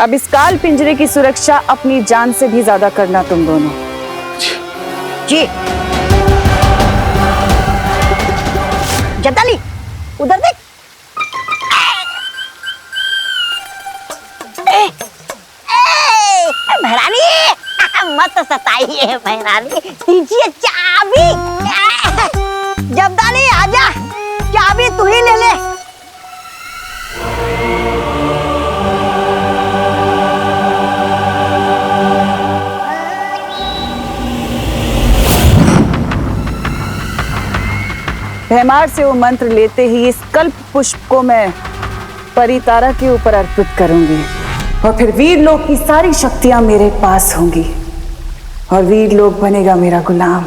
अब इस काल पिंजरे की सुरक्षा अपनी जान से भी ज्यादा करना तुम दोनों। जी जब्दाली, उधर देख। महारानी मत सताइए महारानी, दीजिए चाबी। जब्दाली आजा, चाबी तू ही ले ले। भैमार से वो मंत्र लेते ही इस कल्प पुष्प को मैं परितारा के ऊपर अर्पित करूंगी और फिर वीर लोक की सारी शक्तियां मेरे पास होंगी और वीर लोक बनेगा मेरा गुलाम।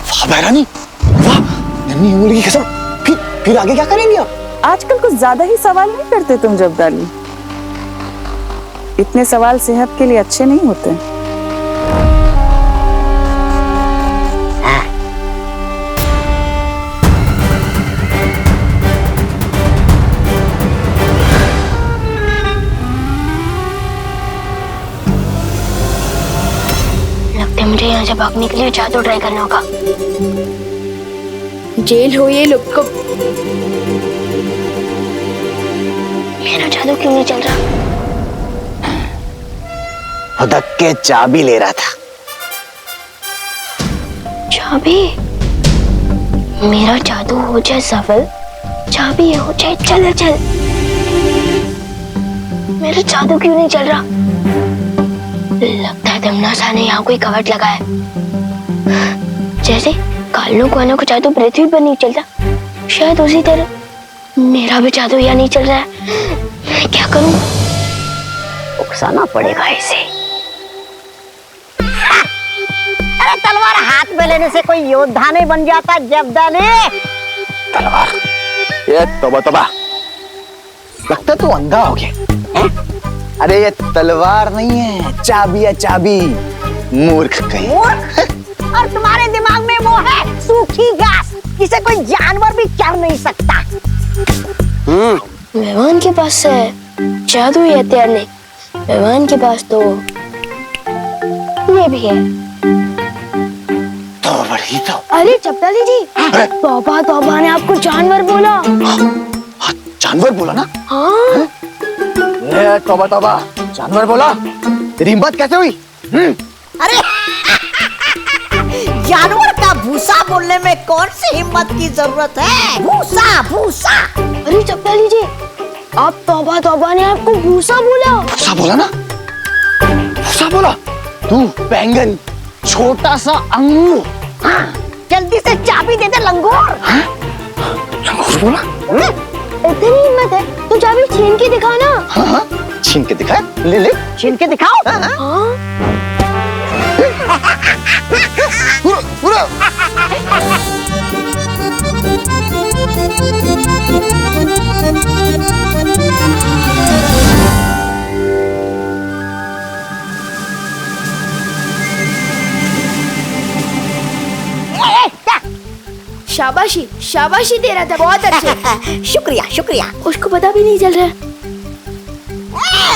वाह महारानी वाह, नन्ही उंगली की कसम। फिर आगे क्या करेंगे आप? आजकल कुछ ज्यादा ही सवाल नहीं करते तुम जब्दाली। इतने सवाल सेहत के लिए अच्छे नहीं होते। मुझे यहाँ से भागने के लिए जादू ट्राई करना होगा। जेल हो ये लोग को। मेरा जादू क्यों नहीं चल रहा? हुदक के चाबी ले रहा था। चाबी? मेरा जादू हो जाए सफल, चाबी हो जाए चल चल। मेरा जादू क्यों नहीं चल रहा? लगता है धमनासा ने यहाँ कोई कवट लगाया। जैसे कालनों को का जादू पृथ्वी पर नहीं चलता, शायद उसी तरह मेरा भी जादू यहाँ नहीं चल रहा है। मैं क्या करूं? उकसाना पड़ेगा इसे। अरे तलवार हाथ में लेने से कोई योद्धा नहीं बन जाता जब्दाली। तलवार? ये तौबा, लगता तू अंधा हो गया। अरे ये तलवार नहीं है, चाबी है चाबी। मूर्ख कहीं। मूर्ख? और तुम्हारे दिमाग में वो है सूखी घास, जिसे कोई जानवर भी चढ़ नहीं सकता। मेहमान के पास जादू ही हथियार नहीं, मेहमान के पास तो ये भी है। तो बड़ी तो। अरे जब्दाली जी, तौबा ने आपको जानवर बोला। हाँ, जानवर बोला ना? हाँ। तौबा जानवर बोला। तेरी हिम्मत कैसे हुई? अरे जानवर का भूसा बोलने में कौन सी हिम्मत की जरूरत है? भूसा भूसा। अरे जब्दाली जी, आप तौबा ने आपको भूसा बोला। भूसा बोला ना? भूसा बोला? तू बैंगन, छोटा सा अंगूर। हाँ, जल्दी से चाबी दे दे लंगूर। हाँ? लंगूर बोला? इतनी हिम्मत है तो चाबी छीन के दिखाना। हाँ, छीन के दिखा। ले छीन के दिखाओ। हाँ। पूरा। शाबाशी शाबाशी दे रहा था, बहुत अच्छे। शुक्रिया शुक्रिया। उसको पता भी नहीं चल रहा।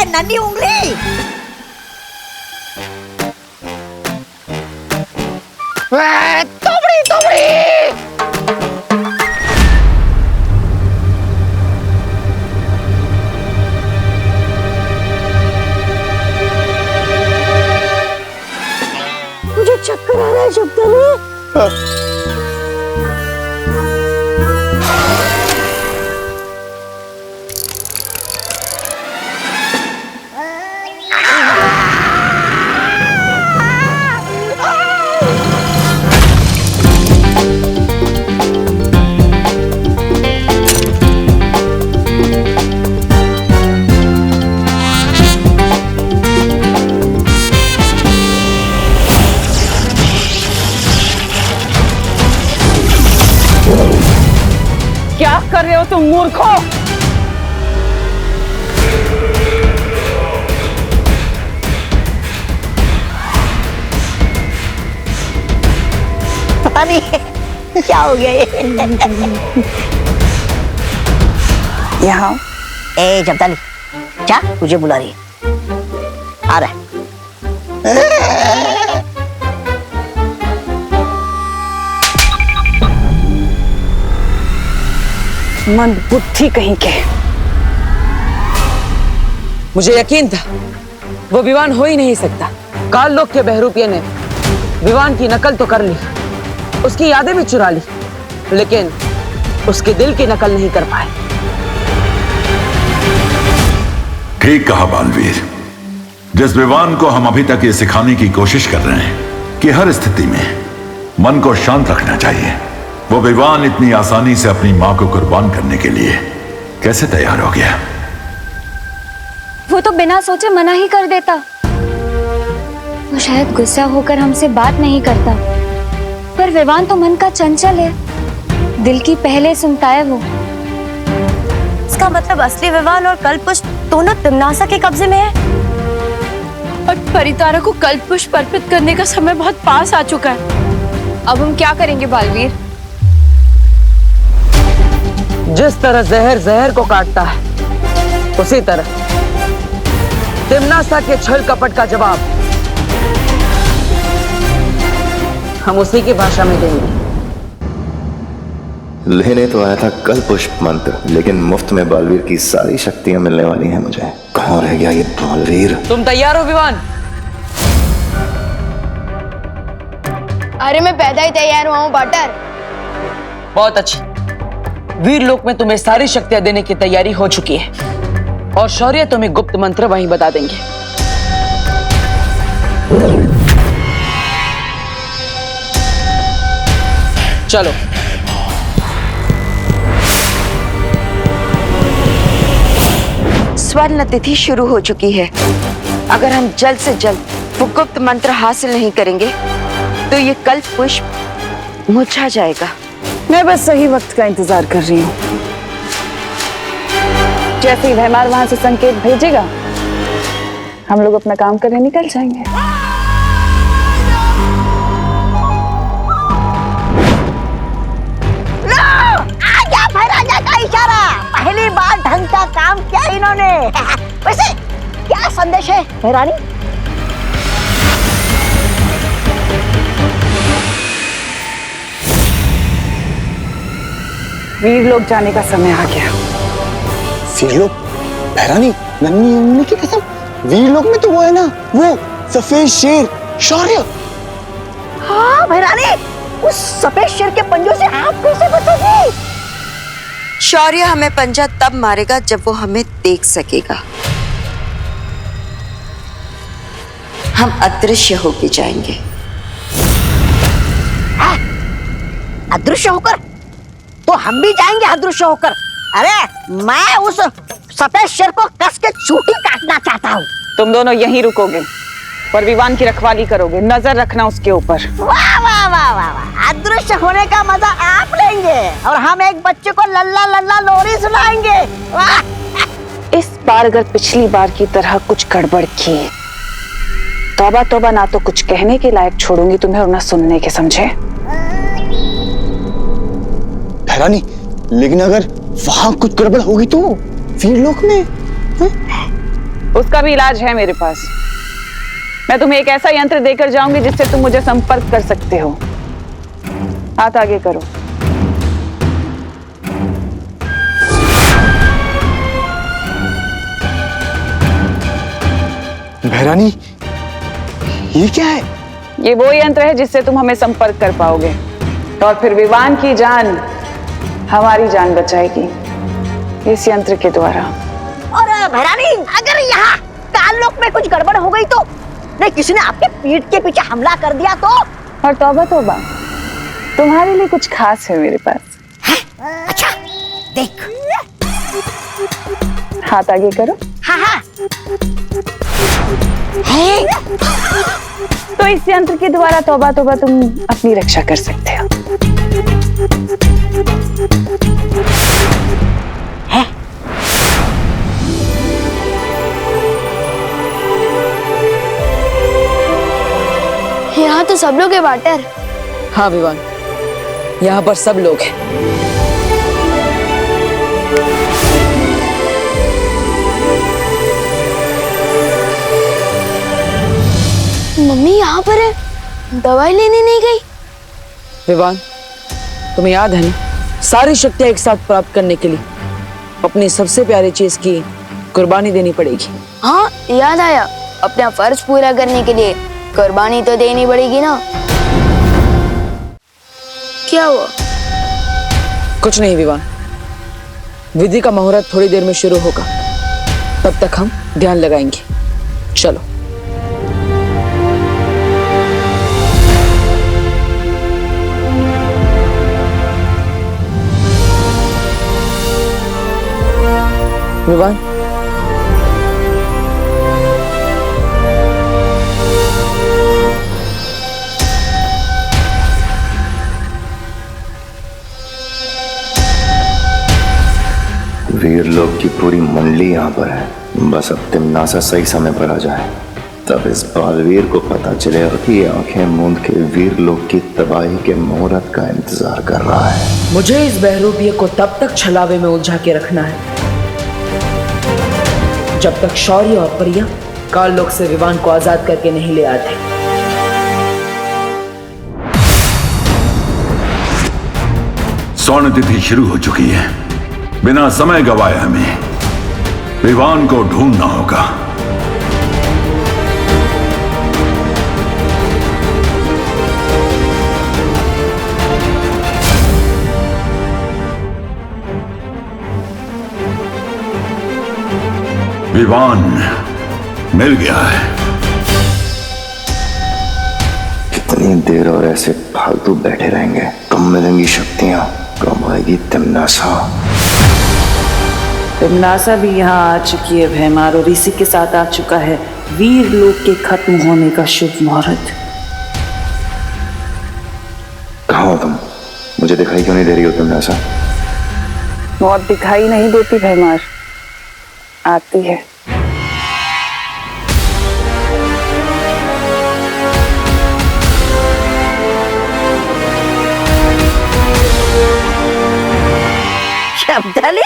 नन्ही उंगली। तोबड़ी। मुझे चक्कर आ रहा है जब्दाली। क्या कर रहे हो तुम मूर्खों? पता नहीं क्या हो गया ये। यहाँ ए जब्दाली, क्या तुझे बुला रही है? आ रहा मंद बुद्धि कहीं के। मुझे यकीन था वो विवान हो ही नहीं सकता। काल लोक के बहरूपिये ने विवान की नकल तो कर ली, उसकी यादें भी चुरा ली, लेकिन उसके दिल की नकल नहीं कर पाए। ठीक कहा बालवीर। जिस विवान को हम अभी तक ये सिखाने की कोशिश कर रहे हैं कि हर स्थिति में मन को शांत रखना चाहिए, वो विवान इतनी आसानी से अपनी मां को कुर्बान करने के लिए कैसे तैयार हो गया? वो तो बिना सोचे मना ही कर देता। वो शायद गुस्सा होकर हमसे बात नहीं करता, पर विवान तो मन का चंचल है, दिल की पहले सुनता है वो। इसका मतलब असली विवान और कल्पपुष्प दोनों तिम्नासा के कब्जे में है। और परितारा को कल्पपुष्प अर्पित करने का समय बहुत पास आ चुका है। अब हम क्या करेंगे बालवीर? जिस तरह जहर जहर को काटता है, उसी तरह तिम्नासा के छल कपट का जवाब हम उसी की भाषा में देंगे। लेने तो आया था कल पुष्प मंत्र, लेकिन मुफ्त में बालवीर की सारी शक्तियां मिलने वाली हैं मुझे। कहाँ रह गया ये बालवीर? तुम तैयार हो विवान? अरे मैं पैदा ही तैयार हुआ हूँ बटर। बहुत अच्छी। वीर लोक में तुम्हें सारी शक्तियां देने की तैयारी हो चुकी है, और शौर्य तुम्हें गुप्त मंत्र वहीं बता देंगे। चलो। स्वर्ण तिथि शुरू हो चुकी है। अगर हम जल्द से जल्द वो गुप्त मंत्र हासिल नहीं करेंगे तो ये कल्प पुष्प मुरझा जाएगा। मैं बस सही वक्त का इंतजार कर रही हूँ। जैसे ही भैमार वहां से संकेत भेजेगा, हम लोग अपना काम करने निकल जाएंगे। आ गया भैराजा का इशारा। पहली बार ढंग का काम किया इन्होंने। वैसे क्या संदेश है भैरानी? वीर लोग जाने का समय आ गया। वीर लोग? भैरानी, नन्ही उन्नी की कसम, वीर लोग में तो वो है ना, वो सफेद शेर शौर्य। हाँ भैरानी, उस सफेद शेर के पंजों से आप कैसे बचोगी? शौर्य हमें पंजा तब मारेगा जब वो हमें देख सकेगा। हम अदृश्य होके जाएंगे। अदृश्य होकर? तो हम भी जाएंगे अदृश्य होकर। अरे मैं उस सफेद शेर को कस के चूटी काटना चाहता हूँ। तुम दोनों यहीं रुकोगे और विवान की रखवाली करोगे, नजर रखना उसके ऊपर। वाह वाह वाह वाह वाह, अदृश्य होने का मजा आप लेंगे और हम एक बच्चे को लल्ला लल्ला लोरी सुनाएंगे। वाह। इस बार अगर पिछली बार की तरह कुछ गड़बड़ की, तौबा तौबा, ना तो कुछ कहने के लायक छोड़ूंगी तुम्हें और ना सुनने के, समझे? भैरानी, लेकिन अगर वहां कुछ गड़बड़ होगी तो वीर लोक में? उसका भी इलाज है मेरे पास। मैं तुम्हें एक ऐसा यंत्र देकर जाऊंगी जिससे तुम मुझे संपर्क कर सकते हो। हाथ आगे करो। भैरानी, ये क्या है? ये वो यंत्र है जिससे तुम हमें संपर्क कर पाओगे, और फिर विवान की जान हमारी जान बचाएगी इस यंत्र के द्वारा। और भैरानी, अगर यहाँ काललोक में कुछ गड़बड़ हो गई तो? नहीं, किसी ने आपके पीठ के पीछे हमला कर दिया तो? और तौबा तौबा, तुम्हारे लिए कुछ खास है मेरे पास। है? अच्छा, देख। हाथ आगे करो। हाँ हाँ। है? तो इस यंत्र के द्वारा तौबा तौबा तुम अपनी रक्षा कर सकते हो। है? यहाँ तो सब लोग हैं वाटर। हाँ विवान, यहाँ पर सब लोग हैं। मम्मी यहाँ पर है, दवाई लेने नहीं गई। विवान, तुम्हें याद है ना, सारी शक्तियां एक साथ प्राप्त करने के लिए अपनी सबसे प्यारी चीज की कुर्बानी देनी पड़ेगी। हाँ याद आया, अपना फर्ज पूरा करने के लिए कुर्बानी तो देनी पड़ेगी ना। क्या हुआ? कुछ नहीं विवान, विधि का मुहूर्त थोड़ी देर में शुरू होगा, तब तक हम ध्यान लगाएंगे। चलो। विवान, वीर लोग की पूरी मंडली यहाँ पर है। बस अब तिम्नासा सही समय पर आ जाए, तब इस बालवीर को पता चलेगा कि ये आंखें मूंद के वीर लोग की तबाही के मुहूर्त का इंतजार कर रहा है। मुझे इस बहरूपिये को तब तक छलावे में उलझा के रखना है जब तक शौर्य और परिया काल लोक से विवान को आजाद करके नहीं ले आते। स्वर्ण तिथि शुरू हो चुकी है। बिना समय गवाए हमें विवान को ढूंढना होगा। विवान मिल गया है। कितनी देर और ऐसे फालतू बैठे रहेंगे? कम मिलेंगी शक्तियां, कम आएगी तिम्नासा। तिम्नासा भी यहाँ आ चुकी है भैमार, और इसी के साथ आ चुका है वीर लोक के खत्म होने का शुभ मुहूर्त। कहाँ हो तुम? मुझे दिखाई क्यों नहीं दे रही हो तिम्नासा? मौत दिखाई नहीं देती भैमार, आती है। शब्दाली,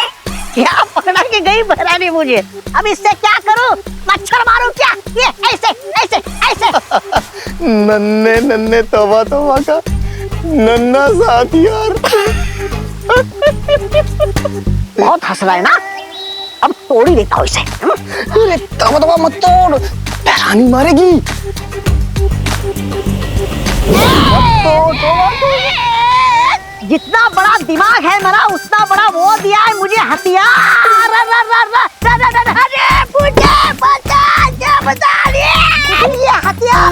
क्या पकड़ा के गई भैरानी मुझे? अब इससे क्या करूं? मच्छर मारूं क्या? ये ऐसे ऐसे ऐसे। नन्हे नन्हे तौबा तौबा का नन्हा सा हथियार। बहुत हंस रहा है ना? अब तोड़ ही देता हूं इसे। अरे तौबा तौबा मत तोड़, भैरानी मारेगी। जितना बड़ा दिमाग है मेरा, उतना बड़ा वो दिया है मुझे हथियार। ये हथियार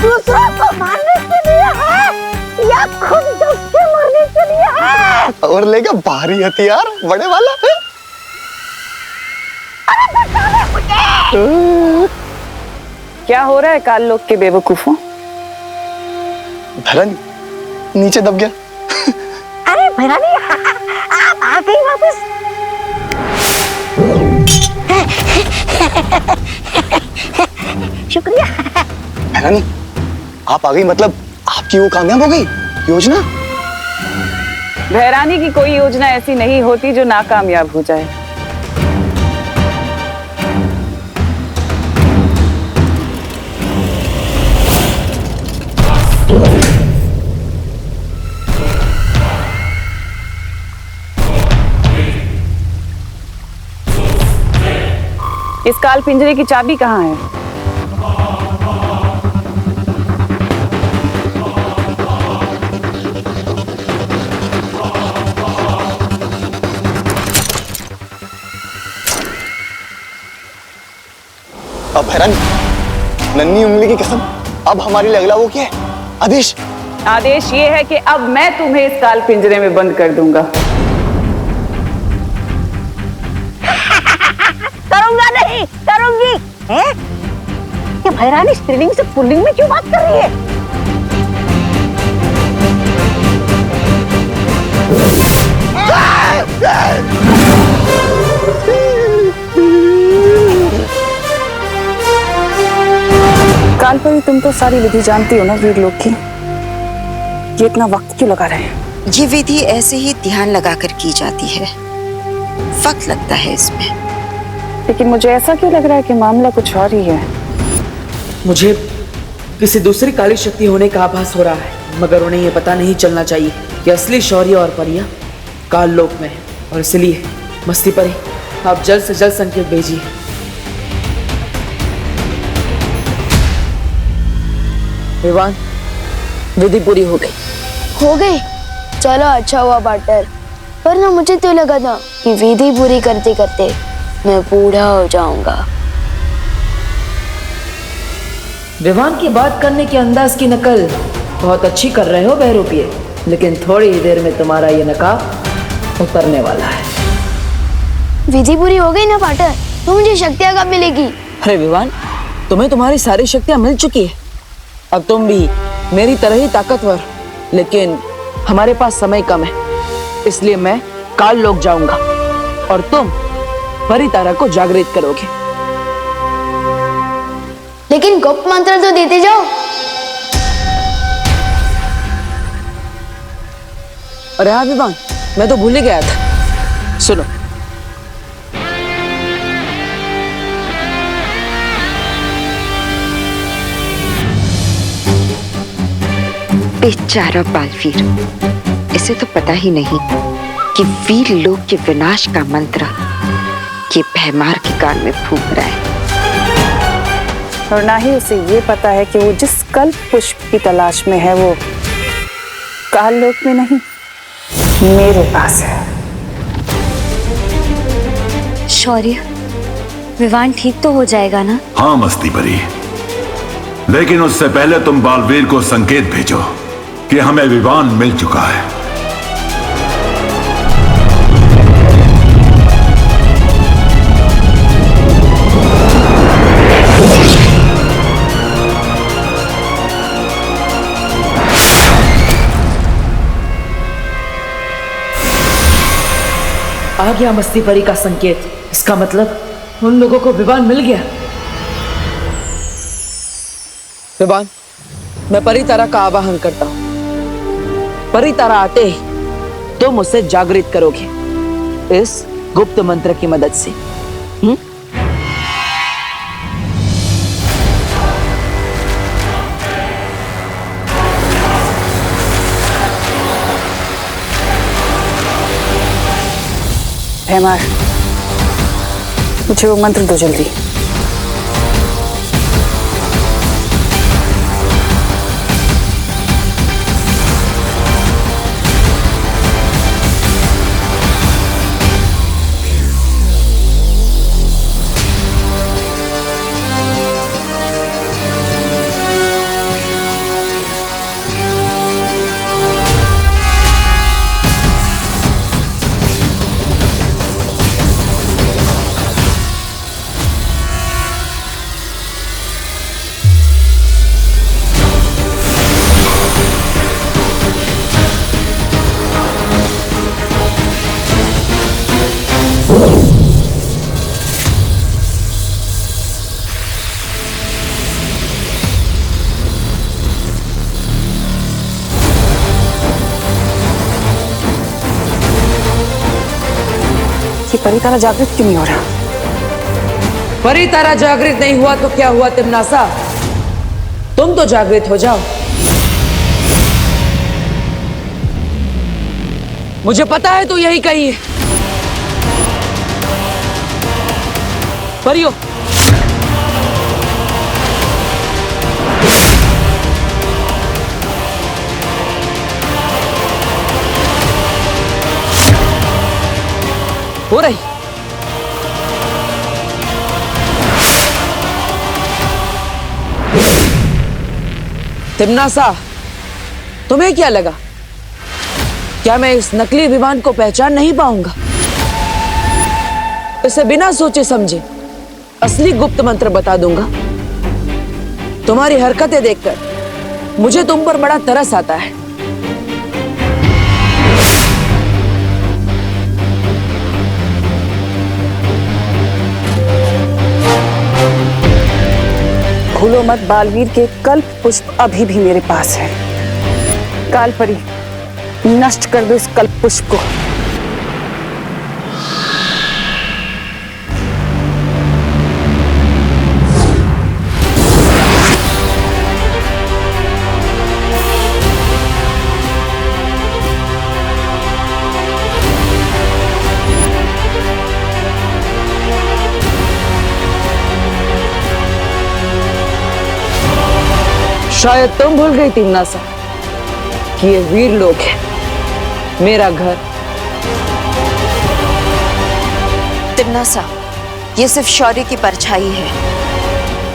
दूसरों को मारने के लिए है या खुद डस के मरने के लिए है? और लेगा भारी हथियार, बड़े वाला है। अरे बचा ले मुझे। क्या हो रहा है काल लोक के बेवकूफों? भैरानी नीचे दब गया। अरे भैरानी, आप आ गई वापस। शुक्रिया। भैरानी आप आ गई, मतलब आपकी वो कामयाब हो गई योजना? भैरानी की कोई योजना ऐसी नहीं होती जो नाकामयाब हो जाए। इस काल पिंजरे की चाबी कहाँ है? अब भैरानी, नन्ही उंगली की कसम, अब हमारी लिए अगला वो क्या है? आदेश। आदेश ये है कि अब मैं तुम्हें इस काल पिंजरे में बंद कर दूंगा। करूंगा नहीं, करूंगी। हैं? ये भैरानी स्त्रीलिंग से पुल्लिंग में क्यों बात कर रही है? कालपरी, तुम तो सारी विधि जानती हो ना वीर लोग की, ये इतना वक्त क्यों लगा रहे हैं? ये विधि ऐसे ही ध्यान लगाकर की जाती है, वक्त लगता है इसमें। लेकिन मुझे ऐसा क्यों लग रहा है कि मामला कुछ और ही है? किसी दूसरी काली शक्ति होने का आभास हो रहा है, मगर उन्हें यह पता नहीं चलना चाहिए कि असली शौर्य और परियां काल लोक में है। और इसलिए मस्ती परी, आप जल्द से जल्द संकेत भेजिए। विवान विधि पूरी हो गई। हो गई? चलो अच्छा हुआ बाटर, पर ना मुझे तो लगा था कि विधि पूरी करते करते मैं बूढ़ा हो जाऊंगा। विवान की बात करने के अंदाज की नकल बहुत अच्छी कर रहे हो बहरूपिये, लेकिन थोड़ी ही देर में तुम्हारा ये नकाब उतरने वाला है। विधि पूरी हो गई ना बाटर, तो मुझे शक्तियां कब मिलेगी? अरे विवान, तुम्हें तुम्हारी सारी शक्तियां मिल चुकी है। अब तुम भी मेरी तरह ही ताकतवर, लेकिन हमारे पास समय कम है, इसलिए मैं काल लोक जाऊंगा और तुम परितारा को जागृत करोगे। लेकिन गुप्त मंत्र तो देते जाओ। अरे हाँ विवान, मैं तो भूल ही गया था। सुनो, बेचारा बालवीर, इसे तो पता ही नहीं कि वीर लोक के विनाश का मंत्र ये भैमार के कान में फूंक रहा है। और ना ही उसे ये पता है कि वो जिस कल्प पुष्प की तलाश में है वो काल लोक में नहीं, मेरे पास है। शौर्य, विवान ठीक तो हो जाएगा ना? हाँ मस्ती परी, लेकिन उससे पहले तुम बालवीर को संकेत भेजो कि हमें विवान मिल चुका है। आ गया मस्ती परी का संकेत। इसका मतलब उन लोगों को विवान मिल गया। विवान, मैं परितारा का आवाहन करता हूं। परितारा आते ही तुम उसे जागृत करोगे इस गुप्त मंत्र की मदद से। भैमार, मुझे वो मंत्र दो जल्दी। परितारा जागृत क्यों नहीं हो रहा? परितारा जागृत नहीं हुआ तो क्या हुआ तिमनासा, तुम तो जागृत हो जाओ। मुझे पता है तू यही कही है। परियो, हो रही। तिमनासा, तुम्हें क्या लगा, क्या मैं इस नकली विमान को पहचान नहीं पाऊंगा? इसे बिना सोचे समझे असली गुप्त मंत्र बता दूंगा। तुम्हारी हरकतें देखकर मुझे तुम पर बड़ा तरस आता है। भूलो मत, बालवीर के कल्प पुष्प अभी भी मेरे पास है। काल परी, नष्ट कर दो इस कल्प पुष्प को। शायद तुम भूल गई तिमनासा कि ये वीर लोग है, मेरा घर। तिमनासा, ये सिर्फ शौर्य की परछाई है।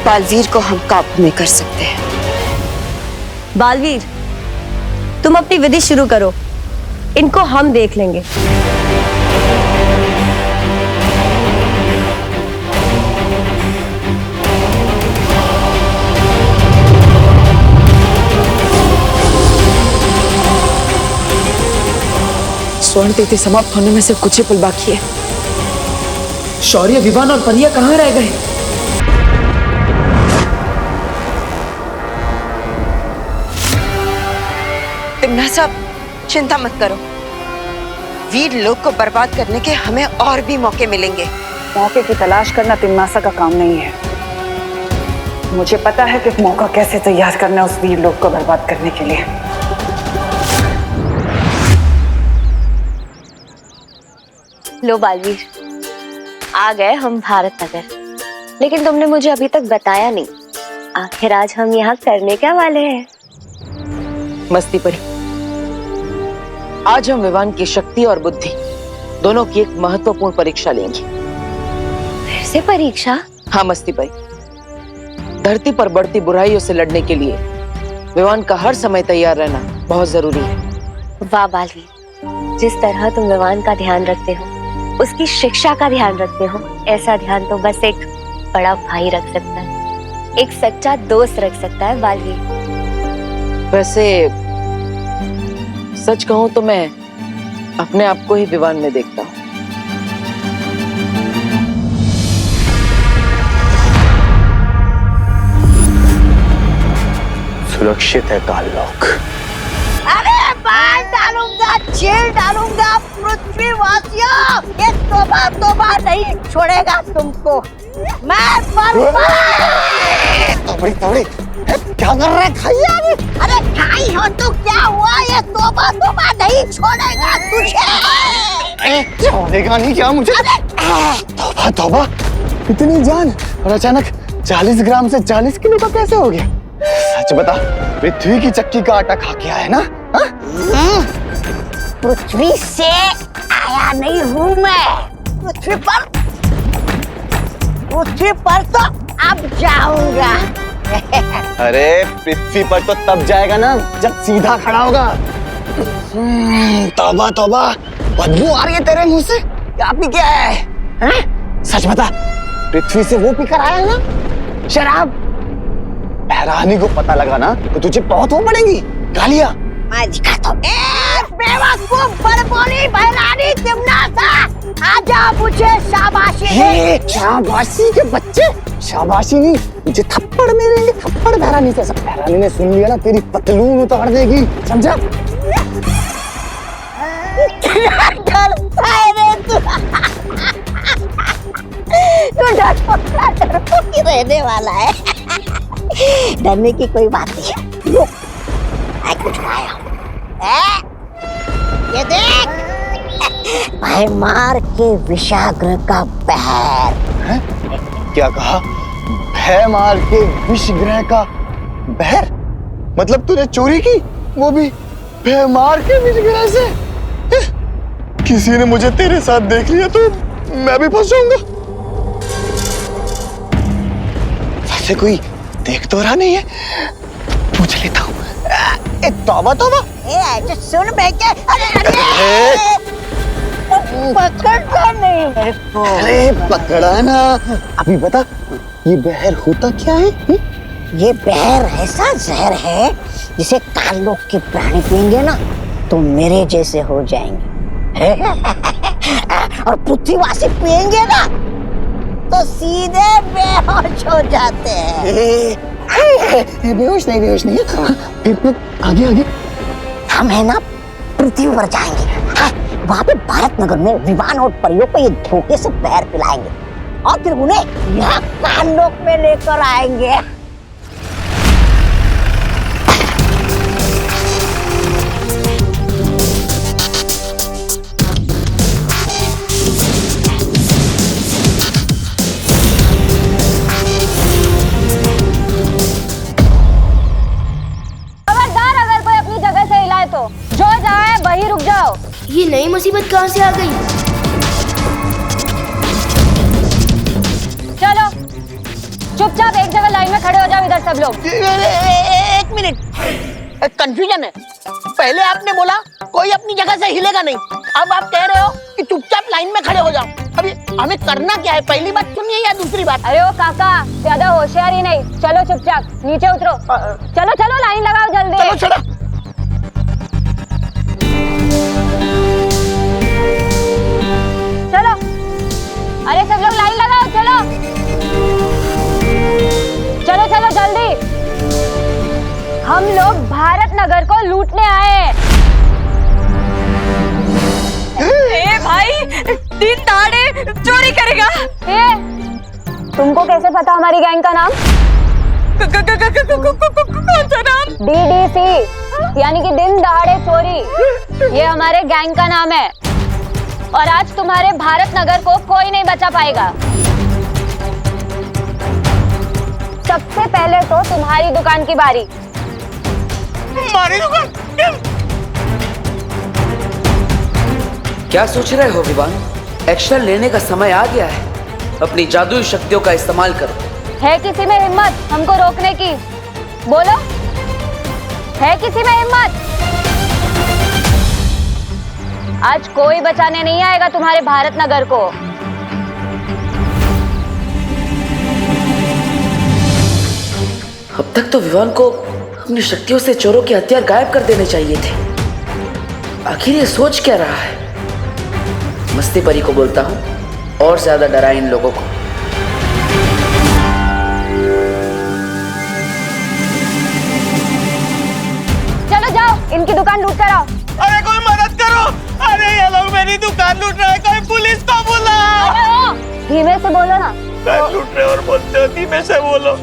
बालवीर को हम काबू में कर सकते हैं। बालवीर, तुम अपनी विधि शुरू करो, इनको हम देख लेंगे। स्वर्ण तिथि समाप्त होने में सिर्फ कुछ ही पल बाकी है। शौर्य, विवान और परिया कहाँ रह गए? तिमनासा, चिंता मत करो। वीर लोग को बर्बाद करने के हमें और भी मौके मिलेंगे। मौके की तलाश करना तिम्नासा का काम नहीं है। मुझे पता है कि मौका कैसे तैयार करना है उस वीर लोग को बर्बाद करने के लिए। लो बालवीर, आ गए हम भारत नगर। लेकिन तुमने मुझे अभी तक बताया नहीं, आखिर आज हम यहाँ करने क्या वाले हैं? मस्ती परी, आज हम विवान की शक्ति और बुद्धि दोनों की एक महत्वपूर्ण परीक्षा लेंगे। फिर से परीक्षा? हाँ मस्ती परी, धरती पर बढ़ती बुराइयों से लड़ने के लिए विवान का हर समय तैयार रहना बहुत जरूरी है। वाह बालवीर, जिस तरह तुम विवान का ध्यान रखते हो, उसकी शिक्षा का ध्यान रखते हो, ऐसा ध्यान तो बस एक बड़ा भाई रख सकता है, एक सच्चा दोस्त रख सकता है बालवीर। वैसे सच कहूं तो मैं अपने आप को ही विवान में देखता हूँ। सुरक्षित है काललोक। अरे बाल डालूंगा, जेल डालूंगा पृथ्वीवासियों, ये तोबा तोबा नहीं छोड़ेगा तुमको। मैं तोबड़ी तोबड़ी, क्या कर रहा है खैया? अरे खाई हो तो क्या हुआ, ये तोबा तोबा नहीं छोड़ेगा तुझे। छोड़ेगा नहीं क्या मुझे? तोबा तोबा, इतनी जान और अचानक 40 ग्राम से 40 किलो का कैसे हो गया? सच बता, पृथ्वी की चक्की का आटा खा के आया ना? पृथ्वी से आया नहीं हूँ मैं, पृथ्वी पर तो अब जाऊंगा। अरे पृथ्वी पर तो तब जाएगा ना जब सीधा खड़ा होगा। तौबा तौबा, बदबू आ रही है तेरे मुंह से। क्या पी के आया है? सच बता, पृथ्वी से वो पीकर आया ना शराब? बहरानी को पता लगा ना तो तुझे बहुत वो पड़ेगी गालियां। मैं दिखाता हूँ। बेवकूफ बड़बोली बहरानी तिमनासा, आजा मुझे शाबाशी दे। शाबाशी के बच्चे, शाबाशी नहीं, मुझे थप्पड़ मिलेंगे, थप्पड़ बहरानी से। सब बहरानी ने सुन लिया ना तेरी पतलून उतार देगी, समझा? तू रहने वाला है, डरने की कोई बात नहीं है। लो, मैं कुछ खाया हूँ। ये देख, भयमार के विषाग्र का बहर। क्या कहा? भयमार के विषग्रह का बहर? मतलब तूने चोरी की, वो भी भयमार के विषग्रह से? किसी ने मुझे तेरे साथ देख लिया तो मैं भी फंस जाऊंगा। वैसे कोई देख तो रहा नहीं है, पूछ लेता हूँ। तौबा तौबा, सुन बेटे, अरे पकड़ता नहीं मेरे को। अरे पकड़ा ना। अभी बता, ये बहर होता क्या है? ये बहर ऐसा जहर है जिसे काललोक के प्राणी पिएंगे ना तो मेरे जैसे हो जाएंगे। और पृथ्वीवासी पिएंगे ना तो सीधे बेहोश हो जाते हैं। बेहोश नहीं। फिर आगे आगे हम है ना पृथ्वी पर जाएंगे, वहां पे भारत नगर में विवान और परियों को ये धोखे से पैर पिलाएंगे और फिर उन्हें यहाँ काललोक में लेकर आएंगे। तो जो जाए वही रुक जाओ। ये नई मुसीबत कहाँ से आ गई? चलो चुपचाप एक जगह लाइन में खड़े हो जाओ, इधर सब लोग। एक मिनट, कंफ्यूजन है। पहले आपने बोला कोई अपनी जगह से हिलेगा नहीं, अब आप कह रहे हो कि चुपचाप लाइन में खड़े हो जाओ। अभी हमें करना क्या है, पहली बात सुनिए या दूसरी बात? अरे ओ काका, ज्यादा होशियारी नहीं, चलो चुपचाप नीचे उतरो। चलो चलो लाइन लगाओ जल्दी। चलो चलो। चलो, अरे सब लोग लाइन लगाओ, चलो चलो चलो जल्दी। हम लोग भारत नगर को लूटने आए। ए भाई, दिन दहाड़े चोरी करेगा? तुमको कैसे पता हमारी गैंग का नाम? कौन सा नाम? DDC यानी कि दिन दहाड़े चोरी, ये हमारे गैंग का नाम है। और आज तुम्हारे भारत नगर को कोई नहीं बचा पाएगा। सबसे पहले तो तुम्हारी दुकान की बारी। हमारी दुकान? क्या सोच रहे हो विवान? एक्शन लेने का समय आ गया है, अपनी जादुई शक्तियों का इस्तेमाल करो। है किसी में हिम्मत हमको रोकने की? बोलो, है किसी में हिम्मत? आज कोई बचाने नहीं आएगा तुम्हारे भारत नगर को। अब तक तो विवान को अपनी शक्तियों से चोरों के हथियार गायब कर देने चाहिए थे। आखिर ये सोच क्या रहा है? मस्ती परी को बोलता हूँ और ज्यादा डराए इन लोगों को। चलो जाओ, इनकी दुकान लूट कर आओ। अरे कोई मदद करो! अरे ये लोग मेरी दुकान लूट रहे हैं, कोई पुलिस को बुलाओ! धीमे से बोलो ना। लूट रहे और बोलते हो धीमे से बोलो।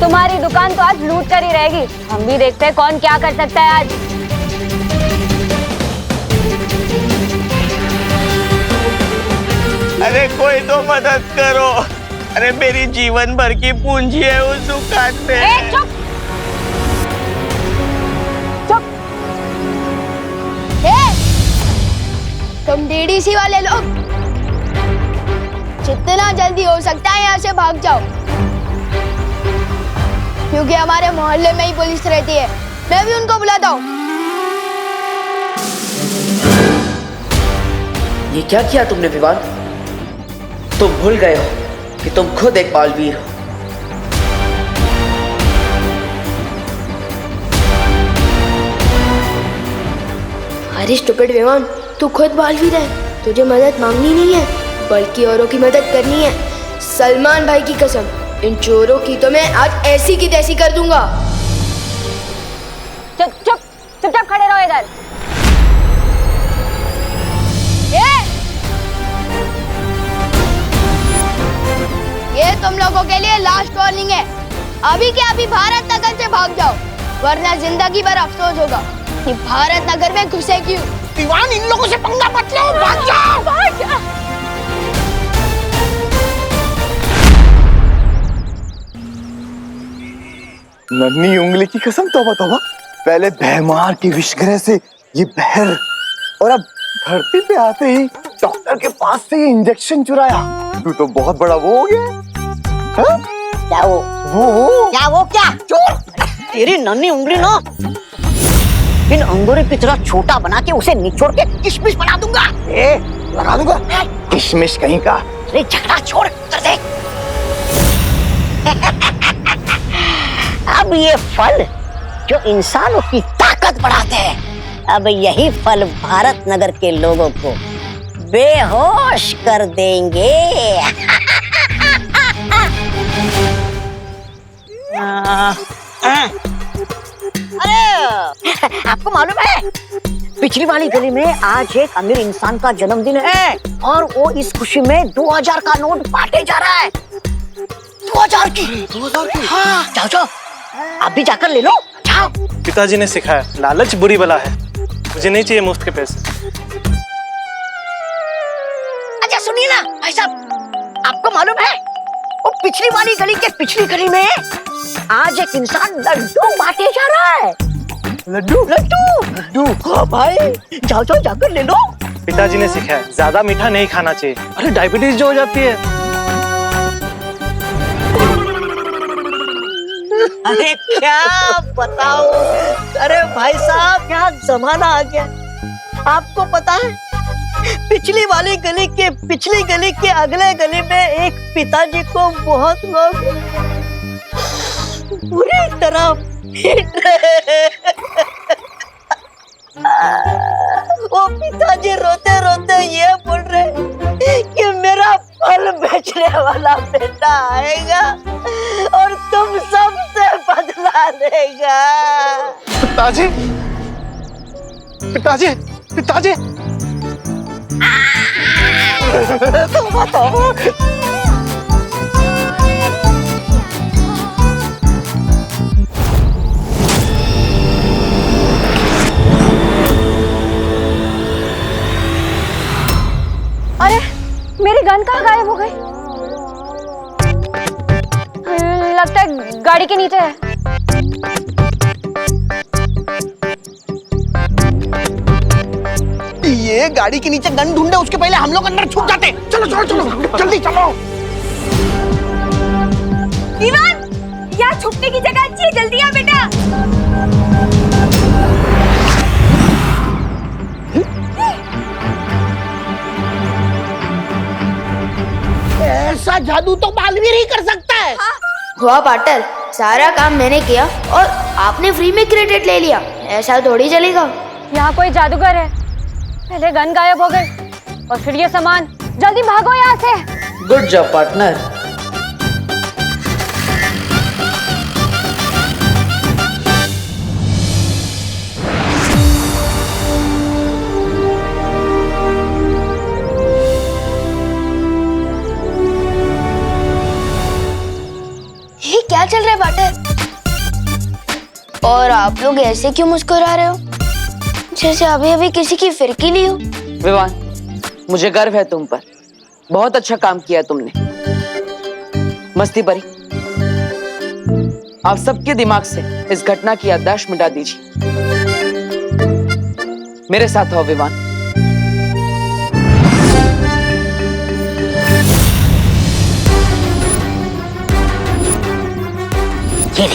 तुम्हारी दुकान तो आज लूट कर ही रहेगी। हम भी देखते हैं कौन क्या कर सकता है आज। अरे कोई तो मदद करो! अरे मेरी जीवन भर की पूंजी है उस दुकान में। चुप चुप। तुम DDC वाले लोग जितना जल्दी हो सकता है यहाँ से भाग जाओ, क्योंकि हमारे मोहल्ले में ही पुलिस रहती है। मैं भी उनको बुलाता हूँ। ये क्या किया तुमने विवान? तुम भूल गए हो कि तुम खुद एक बालवीर हो। अरे स्टूपिड विमान, तू खुद बालवीर है। तुझे मदद मांगनी नहीं है, बल्कि औरों की मदद करनी है। सलमान भाई की कसम, इन चोरों की तो मैं आज ऐसी की तैसी कर दूंगा। चुप चुप, चुपचाप खड़े रहो इधर। ये तुम लोगों के लिए लास्ट वार्निंग है। अभी के अभी भारत नगर से भाग जाओ, वरना जिंदगी भर अफसोस होगा कि भारत नगर में घुसे क्यों। दीवान, इन लोगों से पंगा मत लो, भाग जाओ! भाग जा। नन्ही उंगली की कसम, तौबा तौबा। पहले भैमार की विषग्रह से ये बहर, और अब धरती पे आते ही डॉक्टर के पास से ये इंजेक्शन चुराया। तू तो बहुत बड़ा वो हो गया। हाँ? क्या वो? क्या चोर! तेरी नन्ही उंगली ना इन अंगूरों की तरह छोटा बना के उसे निचोड़ के किशमिश बना दूंगा। लगा दूंगा किशमिश कहीं का। अरे झगड़ा छोड़, कर दे। अब ये फल जो इंसानों की ताकत बढ़ाते हैं, अब यही फल भारत नगर के लोगों को बेहोश कर देंगे। अरे आपको मालूम है, पिछली वाली गली में आज एक अमीर इंसान का जन्मदिन है और वो इस खुशी में 2000 का नोट बांटे जा रहा है। 2000 की? हाँ, जाओ जाओ, आप भी जाकर ले लो, जाओ। पिताजी ने सिखाया, लालच बुरी बला है, मुझे नहीं चाहिए मुफ्त के पैसे। अच्छा सुनिए ना भाई साहब, आपको मालूम है वो पिछली वाली गली के पिछली गली में आज आज एक इंसान लड्डू बांटे जा रहा है। लड्डू लड्डू हाँ भाई, जाओ जाओ जाकर ले लो। पिताजी ने सिखाया ज्यादा मीठा नहीं खाना चाहिए, अरे डायबिटीज जो हो जाती है। अरे क्या बताओ, अरे भाई साहब क्या जमाना आ गया। आपको पता है पिछली वाली गली के पिछली गली के अगले गली में एक पिताजी को बहुत लोग पूरी तरह पीट रहे हैं। वो पिताजी रोते रोते ये बोल रहे कि मेरा फल बेचने वाला बेटा आएगा और तुम सबसे बदला लेगा। पिताजी पिताजी पिताजी तुम बताओ। अरे मेरी गन कहाँ गायब हो गई? लगता है गाड़ी के नीचे है। ये गाड़ी के नीचे गन ढूंढे उसके पहले हम लोग अंदर छुप जाते। चलो चलो चलो जल्दी चलो। विवान, यहाँ छुपने की जगह अच्छी है, जल्दी आ बेटा। ऐसा जादू तो बालवीर ही कर सकता है। हुआ पार्टनर, सारा काम मैंने किया और आपने फ्री में क्रेडिट ले लिया, ऐसा थोड़ी चलेगा। यहाँ कोई जादूगर है, पहले गन गायब हो गई और फिर ये सामान। जल्दी भागो यहाँ से। Good job partner. ये क्या चल रहा है पार्टनर? और आप लोग ऐसे क्यों मुस्कुरा रहे हो, जैसे अभी अभी किसी की फिरकी ली हो? विवान, मुझे गर्व है तुम पर। बहुत अच्छा काम किया तुमने। मस्ती परी, आप सबके दिमाग से इस घटना की याददाश्त मिटा दीजिए। मेरे साथ आओ विवान। ये ले।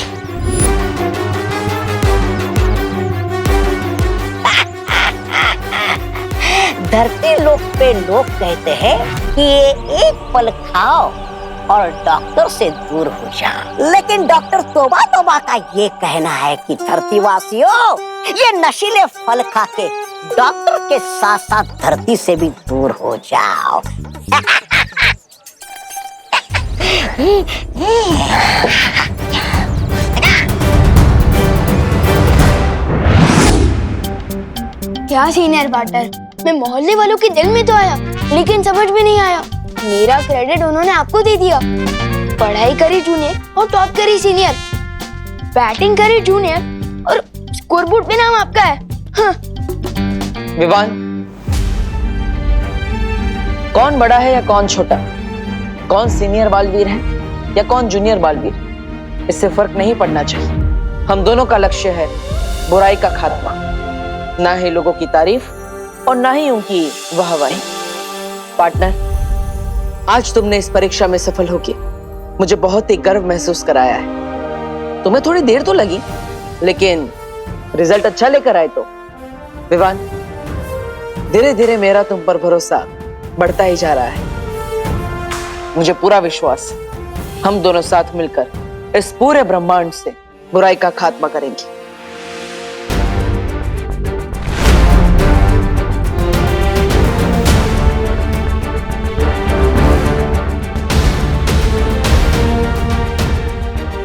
धरती लोक पे लोग कहते हैं कि ये एक फल खाओ और डॉक्टर से दूर हो जाओ, लेकिन डॉक्टर तोबा तोबा का ये कहना है कि धरतीवासियों, ये नशीले फल खा के डॉक्टर के साथ साथ धरती से भी दूर हो जाओ। क्या सीनियर पार्टनर, मैं मोहल्ले वालों के दिल में तो आया, लेकिन समझ में नहीं आया। मेरा क्रेडिट उन्होंने आपको दे दिया। पढ़ाई करी जूनियर और टॉप करी सीनियर, बैटिंग करी जूनियर और स्कोरबोर्ड पे नाम आपका है। हाँ। विवान, कौन बड़ा है या कौन छोटा, कौन सीनियर बालवीर है या कौन जूनियर बालवीर, इससे फर्क नहीं पड़ना चाहिए। हम दोनों का लक्ष्य है बुराई का खात्मा, ना ही लोगों की तारीफ और ना ही उनकी वाहवाही। पार्टनर, आज तुमने इस परीक्षा में सफल होके मुझे बहुत ही गर्व महसूस कराया है। तुम्हें थोड़ी देर तो लगी, लेकिन रिजल्ट अच्छा लेकर आए तो। विवान, धीरे धीरे मेरा तुम पर भरोसा बढ़ता ही जा रहा है। मुझे पूरा विश्वास है हम दोनों साथ मिलकर इस पूरे ब्रह्मांड से बुराई का खात्मा करेंगे।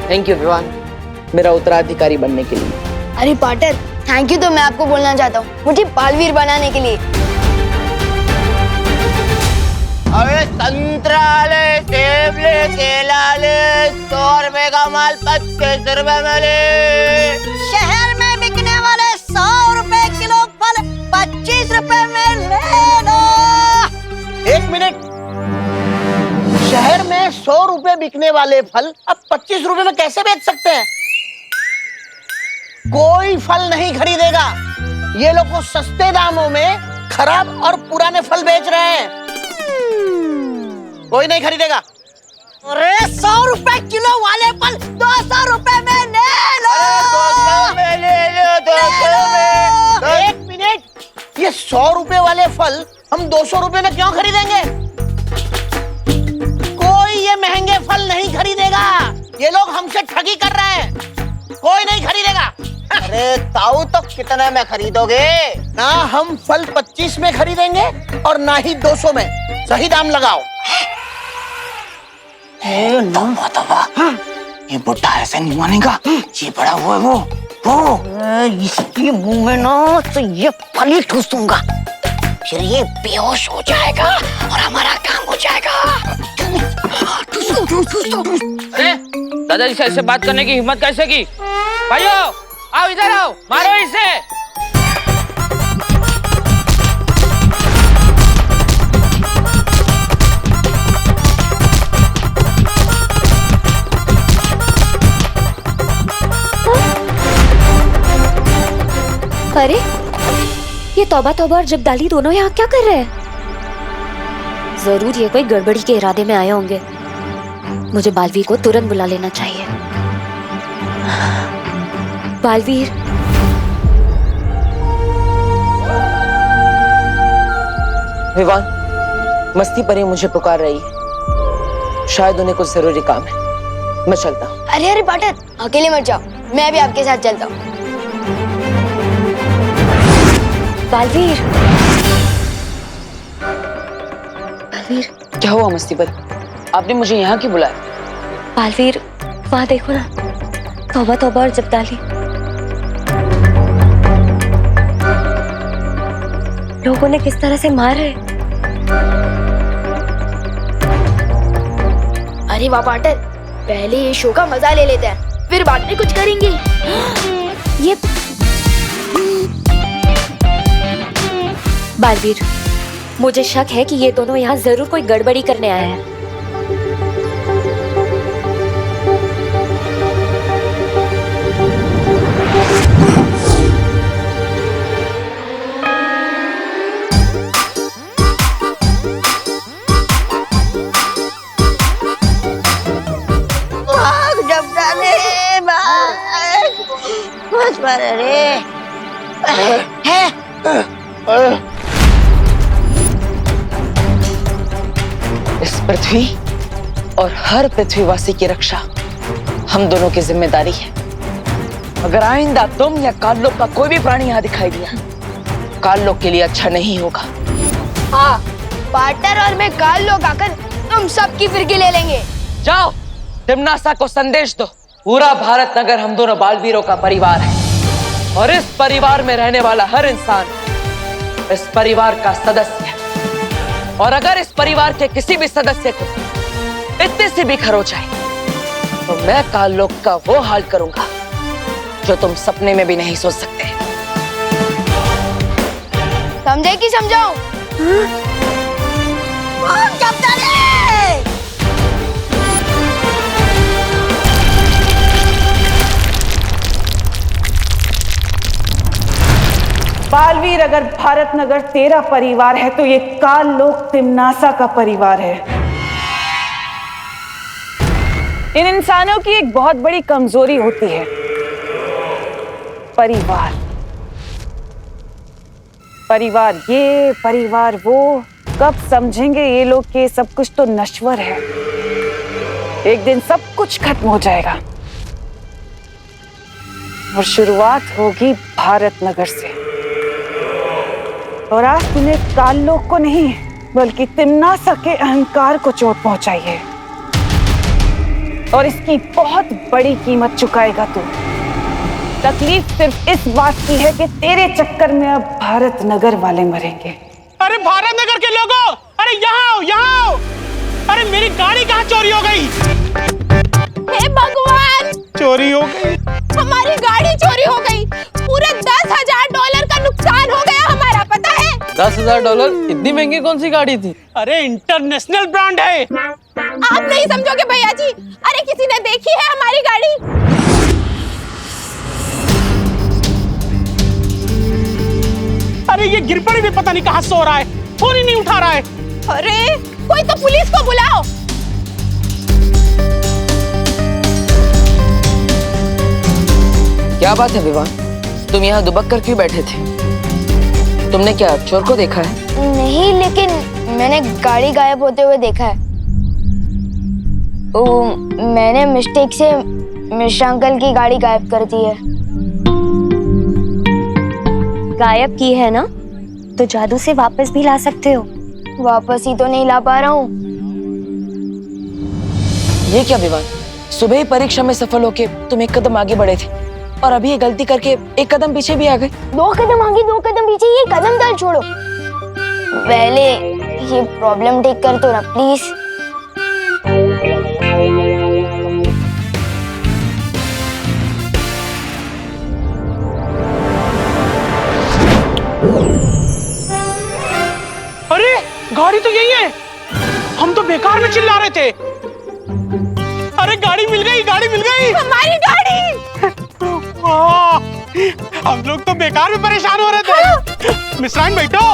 थैंक यू विवान, मेरा उत्तराधिकारी बनने के लिए। अरे पार्टनर, थैंक यू तो मैं आपको बोलना चाहता हूँ, मुझे बालवीर बनाने के लिए। अरे संतरा ले, सेब ले, केला ले, 100 रुपए का माल 25 रुपए में ले। शहर में बिकने वाले 100 रुपए किलो फल 25 रुपए में ले लो। 1 मिनट, शहर में 100 रुपए बिकने वाले फल अब 25 रुपए में कैसे बेच सकते हैं? कोई फल नहीं खरीदेगा। ये लोग को सस्ते दामों में खराब और पुराने फल बेच रहे हैं। कोई नहीं खरीदेगा। अरे 100 रुपए किलो वाले फल 200 रुपए में ले लो। 200 में ले लो, 200 में। एक मिनट, ये 100 रुपए वाले फल हम 200 रुपए में क्यों खरीदेंगे? कोई ये महंगे फल नहीं खरीदेगा। ये लोग हमसे ठगी कर रहे हैं। कोई नहीं खरीदेगा। अरे ताऊ, तो कितने में खरीदोगे? ना हम फल 25 में खरीदेंगे और ना ही 200 में। सही दाम लगाओ। ये बुढ़ा ऐसे नहीं मानेगा। ये बड़ा हुआ है वो इसके मुंह में ना तो ये फल ही ठूस दूंगा, फिर ये बेहोश हो जाएगा और हमारा काम हो जाएगा। अरे दादाजी से ऐसे बात करने की हिम्मत कैसे की? भाइयों आओ, इधर आओ, मारो इसे। अरे ये तौबा तौबा और जब्दाली दोनों यहाँ क्या कर रहे हैं? जरूर ये कोई गड़बड़ी के इरादे में आए होंगे। मुझे बालवीर को तुरंत बुला लेना चाहिए। बालवीर, विवान, मस्ती परी मुझे पुकार रही है। शायद उन्हें कुछ जरूरी काम है। मैं चलता हूँ। अरे अरे पाटर, अकेले मत जाओ, मैं भी आपके साथ चलता हूँ। बालवीर, बालवीर, क्या हुआ मस्ती परी? आपने मुझे यहाँ क्यों बुलाया? बालवीर, वहाँ देखो ना, तौबा तौबा और जब्दाली। लोगों ने किस तरह से मार रहे। अरे वाह पाटर, पहले ये शो का मजा ले लेते हैं, फिर बाद में कुछ करेंगे। ये बालवीर, मुझे शक है कि ये दोनों यहाँ जरूर कोई गड़बड़ी करने आए हैं। इस पृथ्वी और हर पृथ्वीवासी की रक्षा हम दोनों की जिम्मेदारी है। अगर आइंदा तुम या काललोक का कोई भी प्राणी यहाँ दिखाई दिया, काललोक के लिए अच्छा नहीं होगा। हाँ, पार्टनर और मैं काललोक आकर तुम सबकी फिरकी ले लेंगे। जाओ, तिम्नासा को संदेश दो। पूरा भारत नगर हम दोनों बालवीरों का परिवार है और इस परिवार में रहने वाला हर इंसान इस परिवार का सदस्य है। और अगर इस परिवार के किसी भी सदस्य को इतने से भी खरोच आए तो मैं काललोक का वो हाल करूंगा जो तुम सपने में भी नहीं सोच सकते। समझे कि समझाऊं? बालवीर, अगर भारत नगर तेरा परिवार है तो ये काललोक तिम्नासा का परिवार है। इन इंसानों की एक बहुत बड़ी कमजोरी होती है, परिवार। परिवार ये, परिवार वो। कब समझेंगे ये लोग कि सब कुछ तो नश्वर है। एक दिन सब कुछ खत्म हो जाएगा और शुरुआत होगी भारत नगर से। और आज तूने काललोक को नहीं बल्कि तिम्नासा के अहंकार को चोट पहुंचाई है और इसकी बहुत बड़ी कीमत चुकाएगा तू। तकलीफ सिर्फ इस बात की है कि तेरे चक्कर में अब भारत नगर वाले मरेंगे। अरे भारत नगर के लोगों, अरे यहाँ आओ, यहाँ आओ। अरे मेरी गाड़ी कहाँ चोरी हो गई? हे भगवान, चोरी हो गई, हमारी गाड़ी चोरी हो गई। पूरे $10,000 का नुकसान हो गया हमारा, पता है? $10,000? इतनी महंगी कौन सी गाड़ी थी? अरे इंटरनेशनल ब्रांड है। आप नहीं समझोगे भैया जी। अरे किसी ने देखी है हमारी गाड़ी? ये गिर पड़ी भी पता नहीं कहाँ सो रहा है, फोन ही नहीं उठा रहा है। अरे कोई तो पुलिस को बुलाओ। क्या बात है विवान, तुम यहाँ दुबक कर क्यों बैठे थे? तुमने क्या चोर को देखा है? नहीं, लेकिन मैंने गाड़ी गायब होते हुए देखा है। मैंने मिस्टेक से मिश्रा अंकल की गाड़ी गायब कर दी है। गायब की है ना, तो जादू से वापस भी ला सकते हो। वापस ही तो नहीं ला पा रहा हूँ। ये क्या विवान, सुबह ही परीक्षा में सफल होके तुम एक कदम आगे बढ़े थे और अभी ये गलती करके एक कदम पीछे भी आ गए। 2 कदम आगे 2 कदम पीछे, ये कदम डाल छोड़ो। पहले ये प्रॉब्लम ठीक कर दो ना प्लीज। अरे गाड़ी तो यही है, हम तो बेकार में चिल्ला रहे थे। अरे गाड़ी मिल गई, गाड़ी मिल गई, हमारी गाड़ी। हम लोग तो बेकार में परेशान हो रहे थे। मिश्राइन बैठो।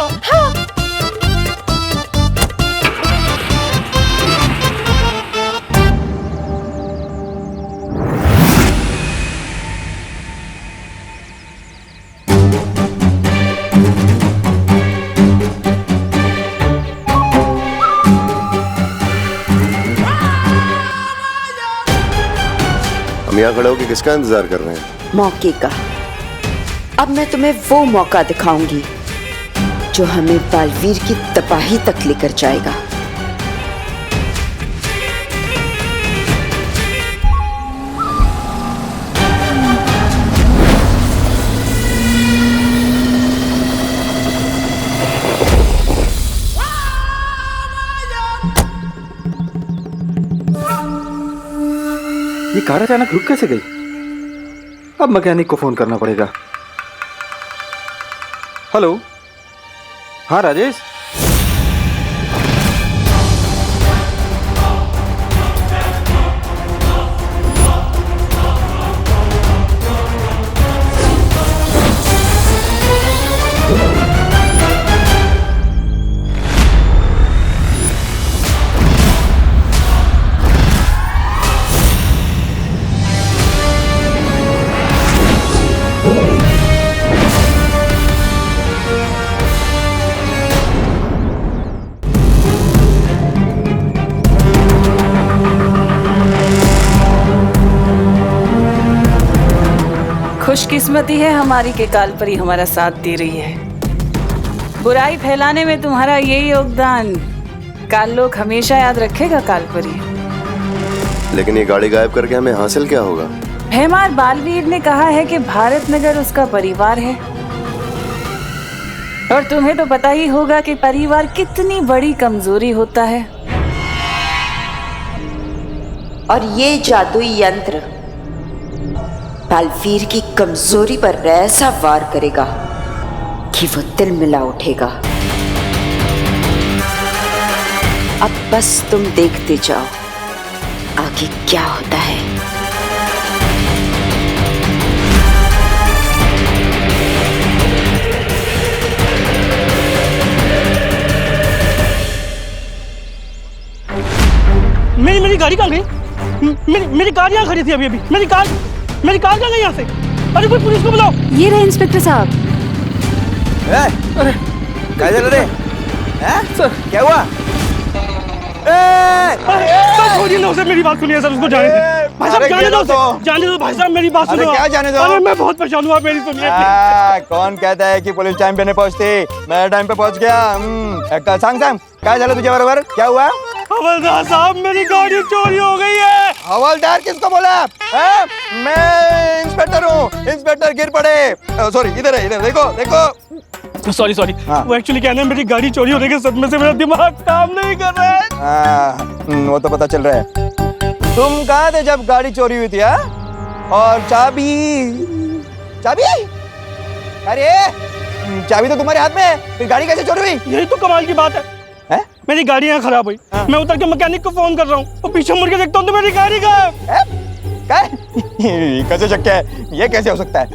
हम यहाँ खड़े होकर किसका इंतजार कर रहे हैं? मौके का। अब मैं तुम्हें वो मौका दिखाऊंगी जो हमें बालवीर की तबाही तक लेकर जाएगा। ये कार अचानक रुक कैसे गई? अब मैकेनिक को फोन करना पड़ेगा। हेलो, हाँ राजेश। खुशकिस्मती है हमारी के कालपरी हमारा साथ दे रही है। बुराई फैलाने में तुम्हारा यही योगदान काल लोग हमेशा याद रखेगा कालपरी। लेकिन ये गाड़ी गायब करके हमें हासिल क्या होगा? हेमार बालवीर ने कहा है कि भारत नगर उसका परिवार है, और तुम्हें तो पता ही होगा कि परिवार कितनी बड़ी कमजोरी होता है। और ये जादुई यंत्र बालवीर की कमजोरी पर ऐसा वार करेगा कि वो दिल मिला उठेगा। अब बस तुम देखते जाओ आगे क्या होता है। मेरी गाड़ी कहाँ गई? मेरी कार यहाँ खड़ी थी अभी। मेरी कार कहाँ गई यहाँ से? अरे कोई पुलिस को बुलाओ। ये रहे इंस्पेक्टर साहब। अरे क्या चल रहे हैं? सर क्या हुआ? छोड़िए ना उसे, मेरी बात सुनिए सर, उसको जाने दो भाई साहब, जाने दो भाई साहब, मेरी बात सुनो। अरे क्या जाने दो? अरे मैं बहुत परेशान हुआ, मेरी सुनिए। कौन कहता है कि पुलिस टाइम पे नहीं पहुंचती? मैं टाइम पे पहुंच गया। सांग क्या चला तुझे बराबर? क्या हुआ? हवलदार साहब, मेरी गाड़ी चोरी हो गई है। हवलदार किसको बोला? मैं इंस्पेक्टर हूँ। इंस्पेक्टर गिर पड़े। सॉरी, इधर है, इधर देखो। सॉरी वो एक्चुअली क्या है, मेरी गाड़ी चोरी होने के सदमे से मेरा दिमाग काम नहीं कर रहा है। वो तो पता चल रहा है। तुम कहाँ थे जब गाड़ी चोरी हुई थी? और चाबी? अरे चाबी तो तुम्हारे हाथ में है, फिर गाड़ी कैसे चोरी हुई? यही तो कमाल की बात है। मेरी गाड़ी यहाँ खराब हुई। मैं उतर के मैकेनिक को फोन कर रहा हूँ, और पीछे मुड़ के देखता हूँ तो मेरी गाड़ी गायब। कैसे शक्य है? ये कैसे हो सकता है?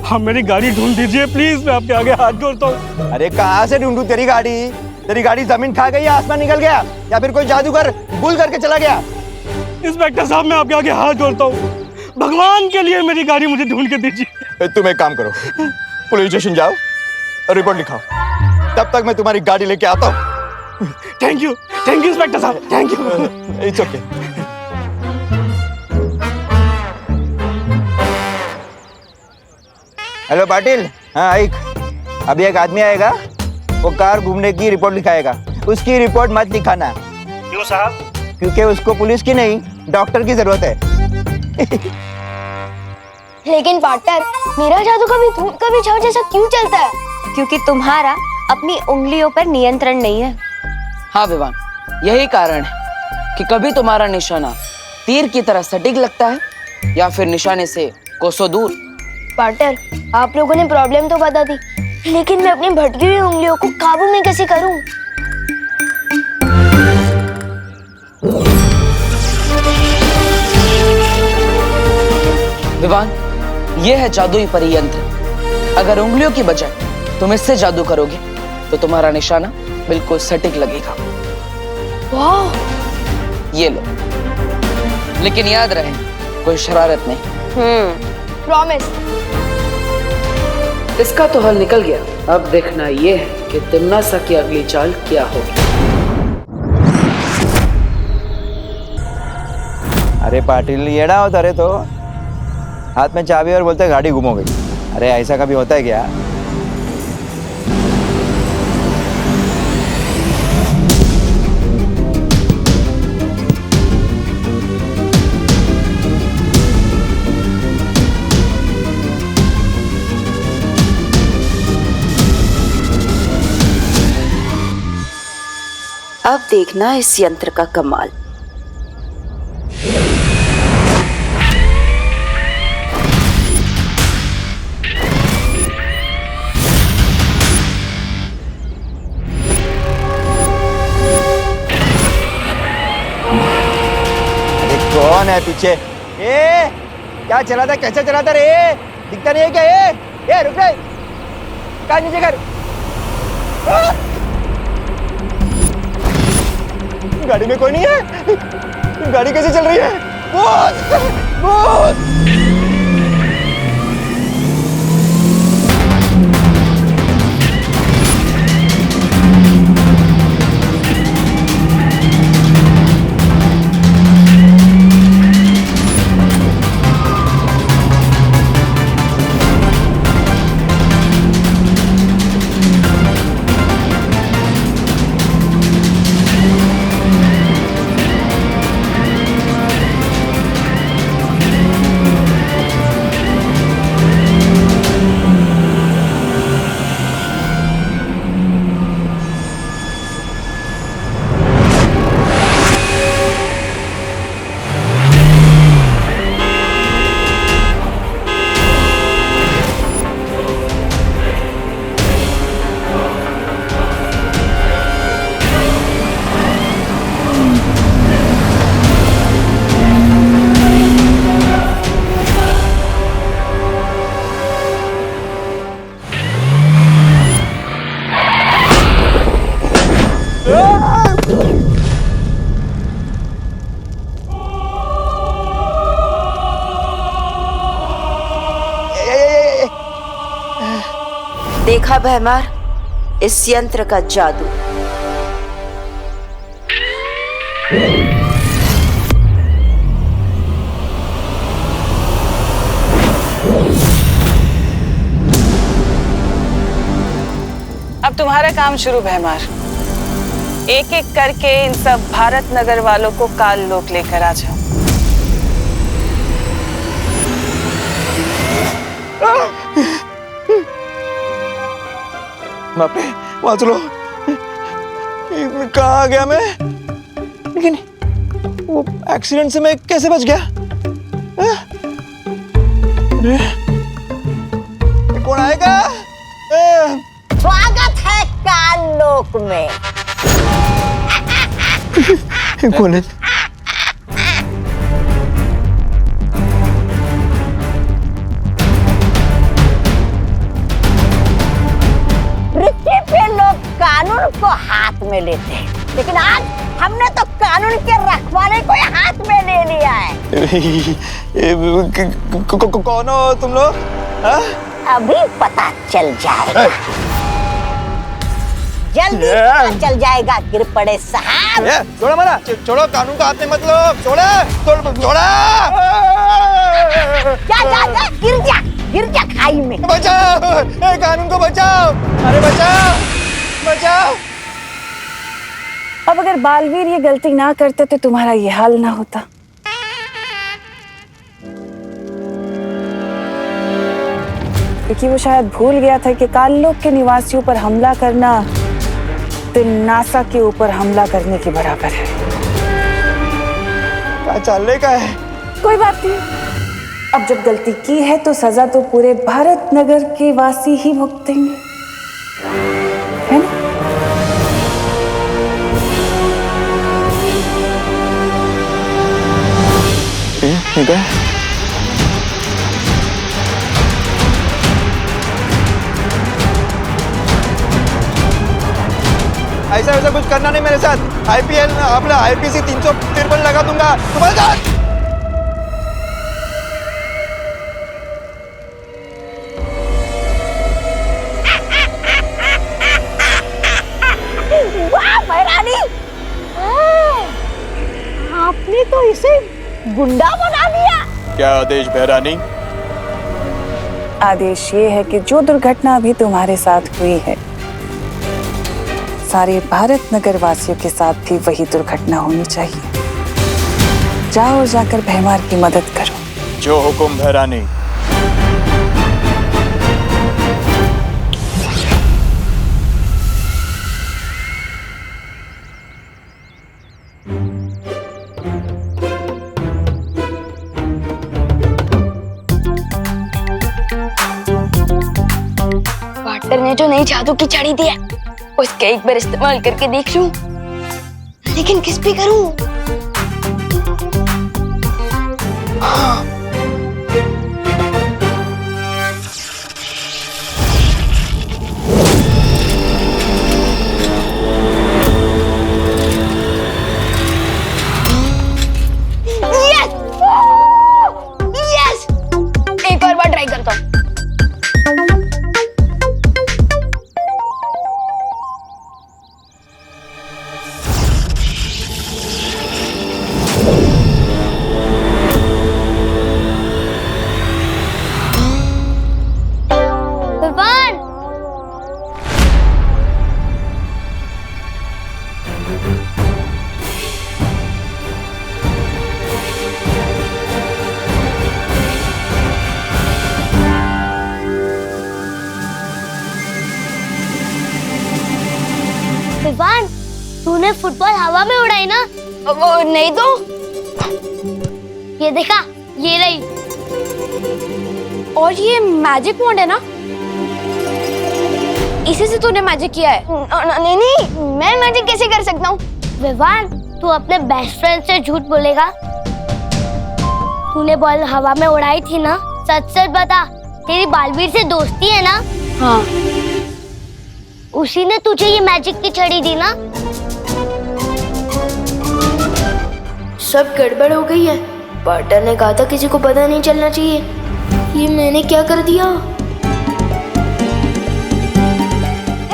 आप मेरी गाड़ी ढूंढ दीजिए प्लीज, मैं आपके आगे हाथ जोड़ता हूँ। अरे कहाँ से ढूंढूं तेरी गाड़ी? तेरी गाड़ी जमीन खा गई, आसमान निकल गया, या फिर कोई जादूगर गुल करके चला गया? इंस्पेक्टर साहब मैं आपके आगे हाथ जोड़ता हूँ, भगवान के लिए मेरी गाड़ी मुझे ढूंढ के दीजिए। तुम एक काम करो, पुलिस स्टेशन जाओ और रिपोर्ट लिखाओ, तब तक मैं तुम्हारी गाड़ी लेके आता हूँ। थैंक यू इंस्पेक्टर साहब, thank you. It's okay. Hello Patil. हाँ आइक, अभी एक आदमी आएगा, वो कार घूमने की रिपोर्ट लिखाएगा। उसकी रिपोर्ट मत लिखाना। क्यों साहब? क्योंकि उसको पुलिस की नहीं, डॉक्टर की जरूरत है। लेकिन पार्टनर, मेरा जादू कभी धूप कभी छाव जैसा क्यों चलता है? क्योंकि तुम्हारा अपनी उंगलियों पर नियंत्रण नहीं है। हाँ विवान, यही कारण है कि कभी तुम्हारा निशाना तीर की तरह सटीक लगता है या फिर निशाने से कोसों दूर। पार्टनर, आप लोगों ने प्रॉब्लम तो बता दी, लेकिन मैं अपनी भटकी हुई उंगलियों को काबू में कैसे करूं? विवान, ये है जादुई परियंत्र। अगर उंगलियों की बजाय तुम इससे जादू करोगे तो तुम्हारा निशाना बिल्कुल सटीक लगेगा। वाह! ये लो, लेकिन याद रहे कोई शरारत नहीं। प्रॉमिस। इसका तो हल निकल गया, अब देखना ये है कि तिम्नासा की अगली चाल क्या होगी। अरे पाटिल, ये ना होता रे, तो हाथ में चाबी और बोलते गाड़ी गुम हो गई। अरे ऐसा कभी होता है क्या? अब देखना इस यंत्र का कमाल। कौन है पीछे? ए, क्या चला था, कैसे चला था रे? दिखता नहीं है क्या? ए, रुक रे, कार नीचे कर। गाड़ी में कोई नहीं है, गाड़ी कैसे चल रही है? भूत! भूत! देखा भैमार, इस यंत्र का जादू। अब तुम्हारा काम शुरू भैमार। एक एक करके इन सब भारत नगर वालों को काल लोक लेकर आ जाओ। बाप रे, वाच लो, कहाँ आ गया मैं? लेकिन वो एक्सीडेंट से मैं कैसे बच गया? कौन आएगा? स्वागत है काल लोक में। कौन है? में लेते, लेकिन आज हमने तो कानून के रखवाले को हाथ में ले लिया है। कौन हो तुम लोग? अभी पता चल जाएगा, जल्दी पता चल जाएगा गिरपड़े साहब। छोड़ो मना, छोड़ो, कानून का हाथ में मत लो, छोड़ा। जा, गिर जा खाई में। बचाओ, कानून को बचाओ, अरे बचाओ। अब अगर बालवीर ये गलती ना करते तो तुम्हारा ये हाल ना होता। क्योंकि वो शायद भूल गया था कि काललोक के निवासियों पर हमला करना तो नासा के ऊपर हमला करने के बराबर है। क्या चलने का है? कोई बात नहीं, अब जब गलती की है तो सजा तो पूरे भारत नगर के वासी ही भुगतेंगे, है ना? ठीक है। ऐसा कुछ करना नहीं मेरे साथ। आईपीएल अपना आईपीसी 353 लगा दूंगा तुम्हारे साथ। वाह महारानी, आपने तो इसे गुंडा बना दिया। क्या आदेश महारानी? आदेश ये है कि जो दुर्घटना अभी तुम्हारे साथ हुई है, सारे भारत नगर वासियों के साथ भी वही दुर्घटना होनी चाहिए। जाओ और जाकर भैमार की मदद करो। जो हुकुम महारानी। पार्टनर ने जो नई जादू की छड़ी दी है उसका एक बार इस्तेमाल करके देख लूं, लेकिन किस पे करूं? हाँ। यस! एक और बार ट्राई करता हूँ। विवान, तूने फुटबॉल हवा में उड़ाई ना? वो नहीं तो ये देखा, ये रही। और ये मैजिक वॉन्ड है ना? इसी से तूने मैजिक किया है? नहीं, मैं मैजिक कैसे कर सकता हूँ? विवान, तू अपने बेस्ट फ्रेंड से झूठ बोलेगा? तूने बॉल हवा में उड़ाई थी ना? सच सच बता, तेरी बालवीर से दोस्ती है ना? हाँ। उसी ने तुझे ये मैजिक की छड़ी दी ना? सब गड़बड़ हो गई है। पार्टनर ने कहा था किसी को पता नहीं चलना चाहिए। ये मैंने क्या कर दिया?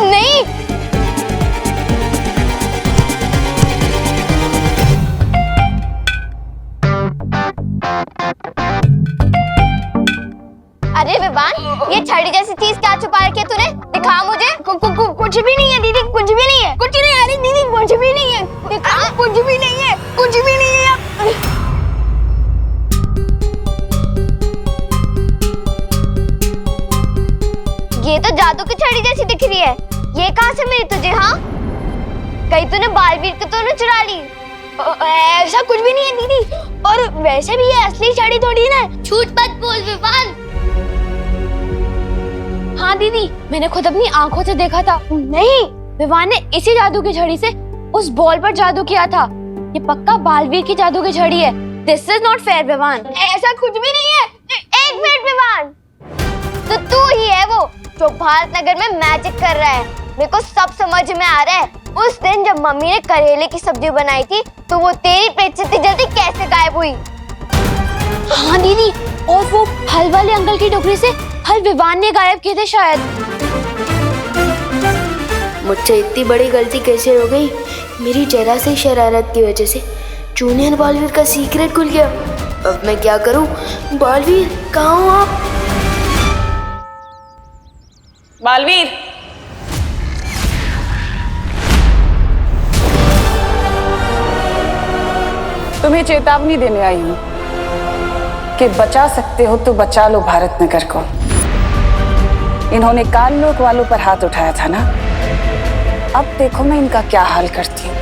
नहीं। अरे विवान, ये छड़ी जैसी चीज क्या छुपा रखी है तूने? दिखा मुझे। कुछ भी नहीं है दीदी, कुछ भी नहीं है। कुछ नहीं है। अरे दीदी, कुछ भी नहीं है। दिखा। कुछ भी नहीं है, कुछ भी नहीं है। ये तो जादू की छड़ी जैसी दिख रही है। ये कहाँ से मिली तुझे? हाँ, कहीं तूने बालवीर को तो न चुरा ली? ऐसा कुछ भी नहीं है दीदी। और वैसे भी ये असली छड़ी थोड़ी ना। झूठ मत बोल विवान। हाँ दीदी, मैंने खुद अपनी आंखों से देखा था। नहीं, विवान ने इसी जादू की छड़ी से उस बॉल पर जादू किया था। ये पक्का बालवीर की जादू की छड़ी है। This is not fair Vivaan. ऐसा कुछ भी नहीं है। एक मिनट विवान, तो तू ही है वो जो भारत नगर में मैजिक कर रहा है। मेरे को सब समझ में आ रहा है। उस दिन जब मम्मी ने करेले की सब्जी बनाई थी तो वो तेरी पेट से इतनी जल्दी कैसे गायब हुई? हाँ दीदी, और वो फल वाले अंकल की टोकरी से फल विवान ने गायब किए थे शायद। मुझसे इतनी बड़ी गलती कैसे हो गई? मेरी जरा सी शरारत की वजह से जूनियर बालवीर का सीक्रेट खुल गया। अब मैं क्या करूं? बालवीर कहाँ हो आप? बालवीर, तुम्हें चेतावनी देने आई हूं कि बचा सकते हो तो बचा लो भारत नगर को। इन्होंने काललोक वालों पर हाथ उठाया था ना, अब देखो मैं इनका क्या हाल करती हूँ।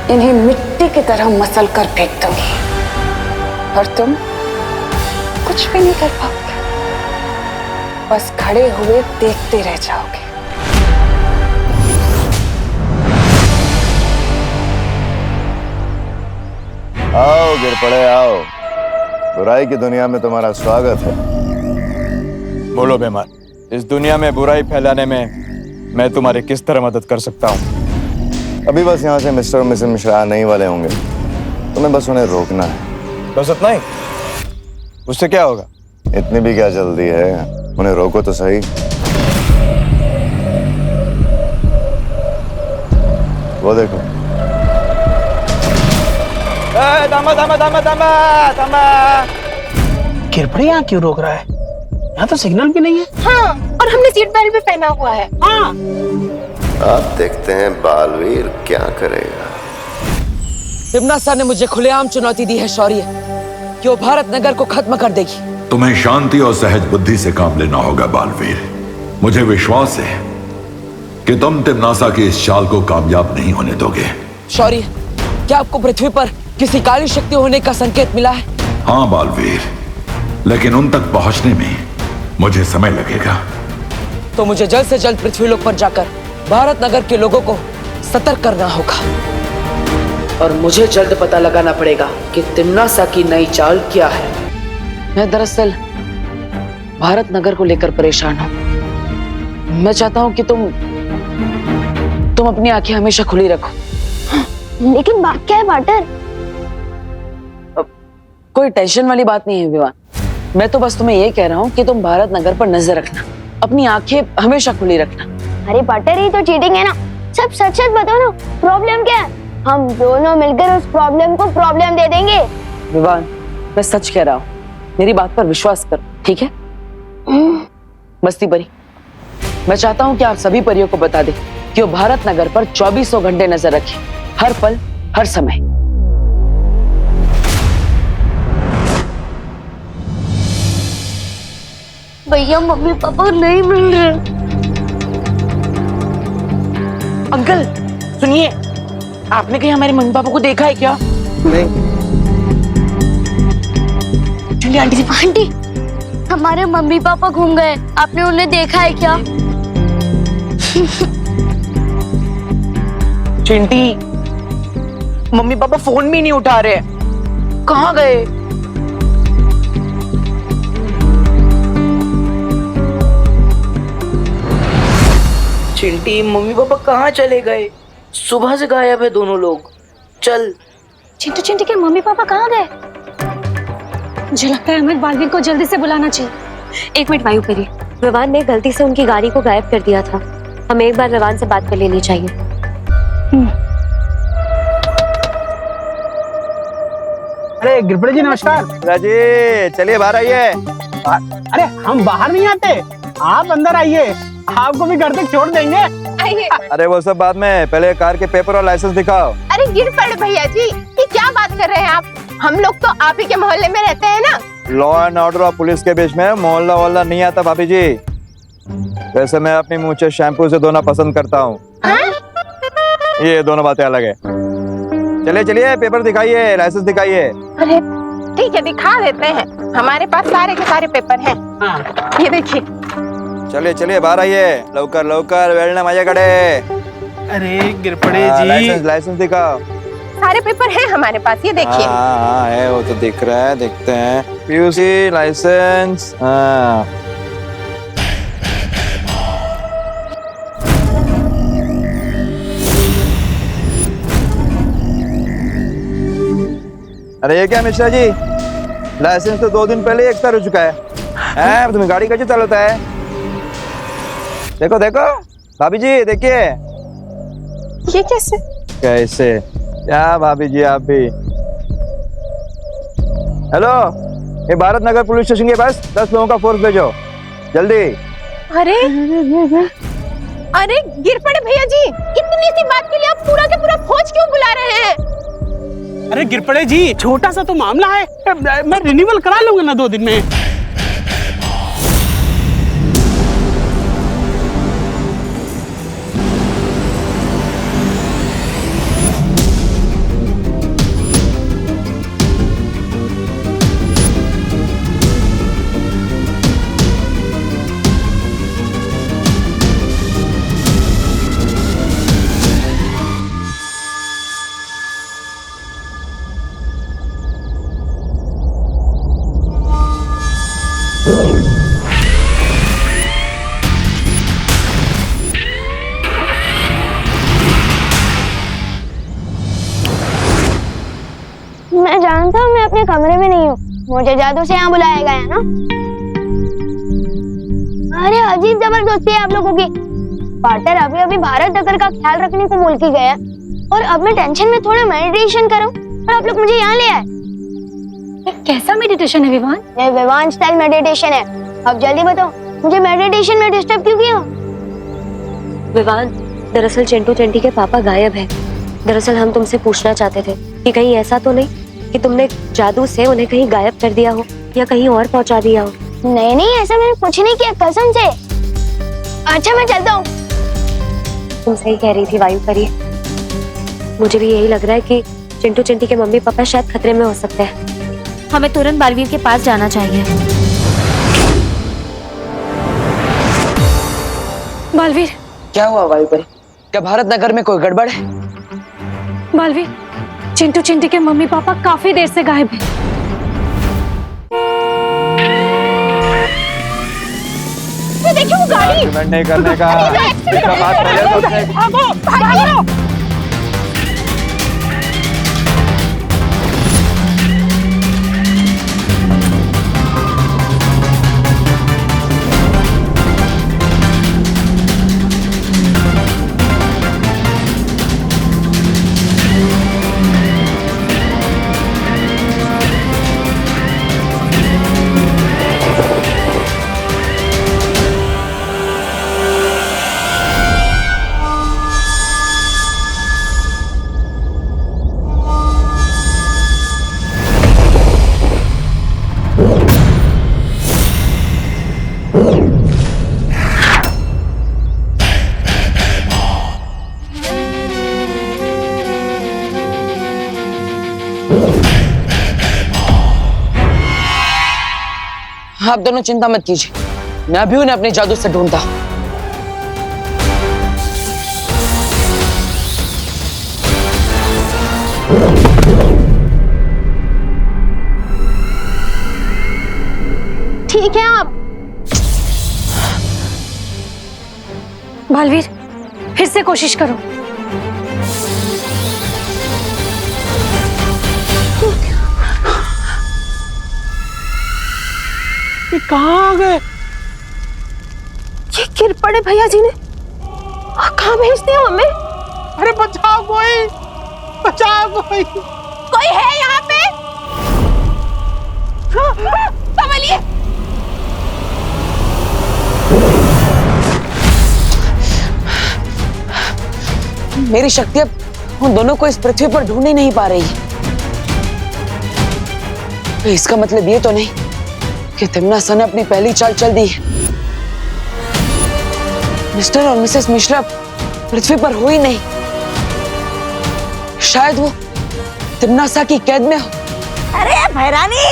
इन्हें मिट्टी की तरह मसल कर फेंक दूंगी और तुम कुछ भी नहीं कर पाओगे, बस खड़े हुए देखते रह जाओगे। आओ गिर पड़े आओ, बुराई की दुनिया में तुम्हारा स्वागत है। बोलो बेमान, इस दुनिया में बुराई फैलाने में मैं तुम्हारी किस तरह मदद कर सकता हूँ? अभी बस यहाँ से मिस्टर और मिसेस मिश्रा आने ही वाले होंगे, तुम्हें बस उन्हें रोकना है। बस इतना ही? उससे क्या होगा? इतनी भी क्या जल्दी है, उन्हें रोको तो सही। वो देखो। गिरपड़े यहाँ क्यों रोक रहा है? यहाँ तो सिग्नल भी नहीं है। हाँ, और हमने सीट बेल्ट भी पहना हुआ है। हाँ। आप देखते हैं बालवीर क्या करेगा। इब्ना सर ने मुझे खुलेआम चुनौती दी है शौर्य, कि वो भारत नगर को खत्म कर देगी। तुम्हें शांति और सहज बुद्धि से काम लेना होगा बालवीर। मुझे विश्वास है कि तुम तिम्नासा की इस चाल को कामयाब नहीं होने दोगे। शौर्य, क्या आपको पृथ्वी पर किसी काली शक्ति होने का संकेत मिला है? हाँ बालवीर, लेकिन उन तक पहुंचने में मुझे समय लगेगा। तो मुझे जल्द से जल्द पृथ्वीलोक पर जाकर भारत नगर के लोगों को सतर्क करना होगा, और मुझे जल्द पता लगाना पड़ेगा कि तिम्नासा की नई चाल क्या है। मैं दरअसल भारत नगर को लेकर परेशान हूँ। मैं चाहता हूँ कि तुम अपनी आंखें हमेशा खुली रखो। लेकिन बात क्या है वाटर? कोई टेंशन वाली बात नहीं है विवान, मैं तो बस तुम्हें ये कह रहा हूँ कि तुम भारत नगर पर नजर रखना, अपनी आंखें हमेशा खुली रखना। अरे वाटर, ये तो चीटिंग है ना। सब सच सच बताओ ना, प्रॉब्लम क्या है? हम दोनों मिलकर उस प्रॉब्लम को प्रॉब्लम दे देंगे। विवान, मैं सच कह रहा हूँ, मेरी बात पर विश्वास करो, ठीक है? मस्ती परी, मैं चाहता हूँ कि आप सभी परियों को बता दें कि वो भारत नगर पर 2400 घंटे नजर रखें, हर पल हर समय। भैया मम्मी पापा नहीं मिल रहे। अंकल सुनिए, आपने कहीं हमारे मम्मी पापा को देखा है क्या? नहीं। आंटी जी, आंटी, हमारे मम्मी पापा घूम गए, आपने उन्हें देखा है क्या? चिंटी, मम्मी पापा फोन भी नहीं उठा रहे, कहाँ गए? चिंटी, मम्मी पापा कहाँ चले गए? सुबह से गायब है दोनों लोग। चल। चिंटू चिंटी के मम्मी पापा कहाँ गए? मुझे लगता है हमें बालवीर को जल्दी से बुलाना चाहिए। एक मिनट वायु परी, विवान ने गलती से उनकी गाड़ी को गायब कर दिया था। हमें एक बार विवान से बात कर लेनी चाहिए। अरे गिरपड़े जी नमस्कार। राजी, चलिए बाहर आइए। अरे हम बाहर नहीं आते, आप अंदर आइए, आपको भी घर तक छोड़ देंगे। आइए। अरे वो सब बाद में, पहले कार के पेपर और लाइसेंस दिखाओ। अरे गिरपड़े भैया जी, ये क्या बात कर रहे हैं आप? हम लोग तो आप ही के मोहल्ले में रहते हैं ना। लॉ एंड ऑर्डर और पुलिस के बीच में मोहल्ला वोहल्ला नहीं आता भाभी जी। वैसे मैं अपनी मूंछें शैम्पू से धोना पसंद करता हूँ। ये दोनों बातें अलग है। चलिए चलिए, पेपर दिखाइए, लाइसेंस दिखाइए। अरे ठीक है, दिखा देते हैं, हमारे पास सारे के सारे पेपर हैं। ये देखिए। चलिए चलिए, बाहर आइए, लवकर लवकर, वेलना मजा करे। अरे गिरपड़े जी, लाइसेंस दिखाओ। सारे पेपर हैं हमारे पास, ये देखिए। हाँ है, वो तो दिख रहा है, देखते हैं। पीयूसी लाइसेंस, हाँ। अरे ये क्या मिश्रा जी, लाइसेंस तो 2 दिन पहले ही एक्सपायर हो चुका है। हैं, तुम्हें गाड़ी कैसे चलाता है? देखो देखो भाभी जी, देखिए। ये कैसे? कैसे क्या भाभी जी आप भी? हेलो, ये भारत नगर पुलिस स्टेशन के पास 10 लोगों का फोर्स भेजो जल्दी। अरे अरे गिर पड़े भैया जी, इतनी सी बात के लिए आप पूरा के पूरा फौज क्यों बुला रहे हैं? अरे गिर पड़े जी, छोटा सा तो मामला है, मैं रिन्यूअल करा लूंगा ना 2 दिन में। मैं जानता हूँ मैं अपने कमरे में नहीं हूँ, मुझे जादू से यहाँ बुलाया गया है ना। अरे अजीब जबरदस्ती है आप लोगों की। पार्टनर अभी अभी भारत नगर का ख्याल रखने को बोल के गया और अब मैं टेंशन में थोड़ा मेडिटेशन करूँ और आप लोग मुझे यहाँ ले आए। कैसा मेडिटेशन है विवान? ये विवान स्टाइल मेडिटेशन है। अब जल्दी बताओ, मुझे मेडिटेशन में डिस्टर्ब क्यों किया? विवान, दरअसल चिंटू चंटी के पापा गायब हैं। दरअसल हम तुमसे पूछना चाहते थे कि कहीं ऐसा तो नहीं कि तुमने जादू से उन्हें कहीं गायब कर दिया हो या कहीं और पहुंचा दिया हो। नहीं नहीं, ऐसा मैंने कुछ नहीं किया, कसम से। अच्छा मैं चलता हूँ। तुम सही कह रही थी वायु परी, मुझे भी यही लग रहा है कि चिंटू चिंटी के मम्मी पापा शायद खतरे में हो सकते हैं। हमें तुरंत बालवीर के पास जाना चाहिए। बालवीर, क्या हुआ वायु परी? क्या भारत नगर में कोई गड़बड़ है? बालवीर, चिंटू चिंटी के मम्मी पापा काफी देर से गायब हैं। ये देखिए वो गाड़ी। एक्सीडेंट नहीं करने का इसका बात पहले सोचने की। भागो, भागो। आप दोनों चिंता मत कीजिए, मैं भी उन्हें अपने जादू से ढूंढता। ठीक है आप। बालवीर, फिर से कोशिश करो। ये कहाँ आ गए? ये गिर पड़े भैया जी ने कहाँ भेज दिया हमें? अरे बचाओ कोई, बचाओ कोई। कोई है यहाँ पे? संभलिए। मेरी शक्ति अब उन दोनों को इस पृथ्वी पर ढूंढ ही नहीं पा रही। इसका मतलब ये तो नहीं कि तिम्नासा ने अपनी पहली चाल चल दी है। मिस्टर और मिसेस मिश्रा पृथ्वी पर हो ही नहीं। शायद वो तिम्नासा की कैद में हो। अरे भैरानी,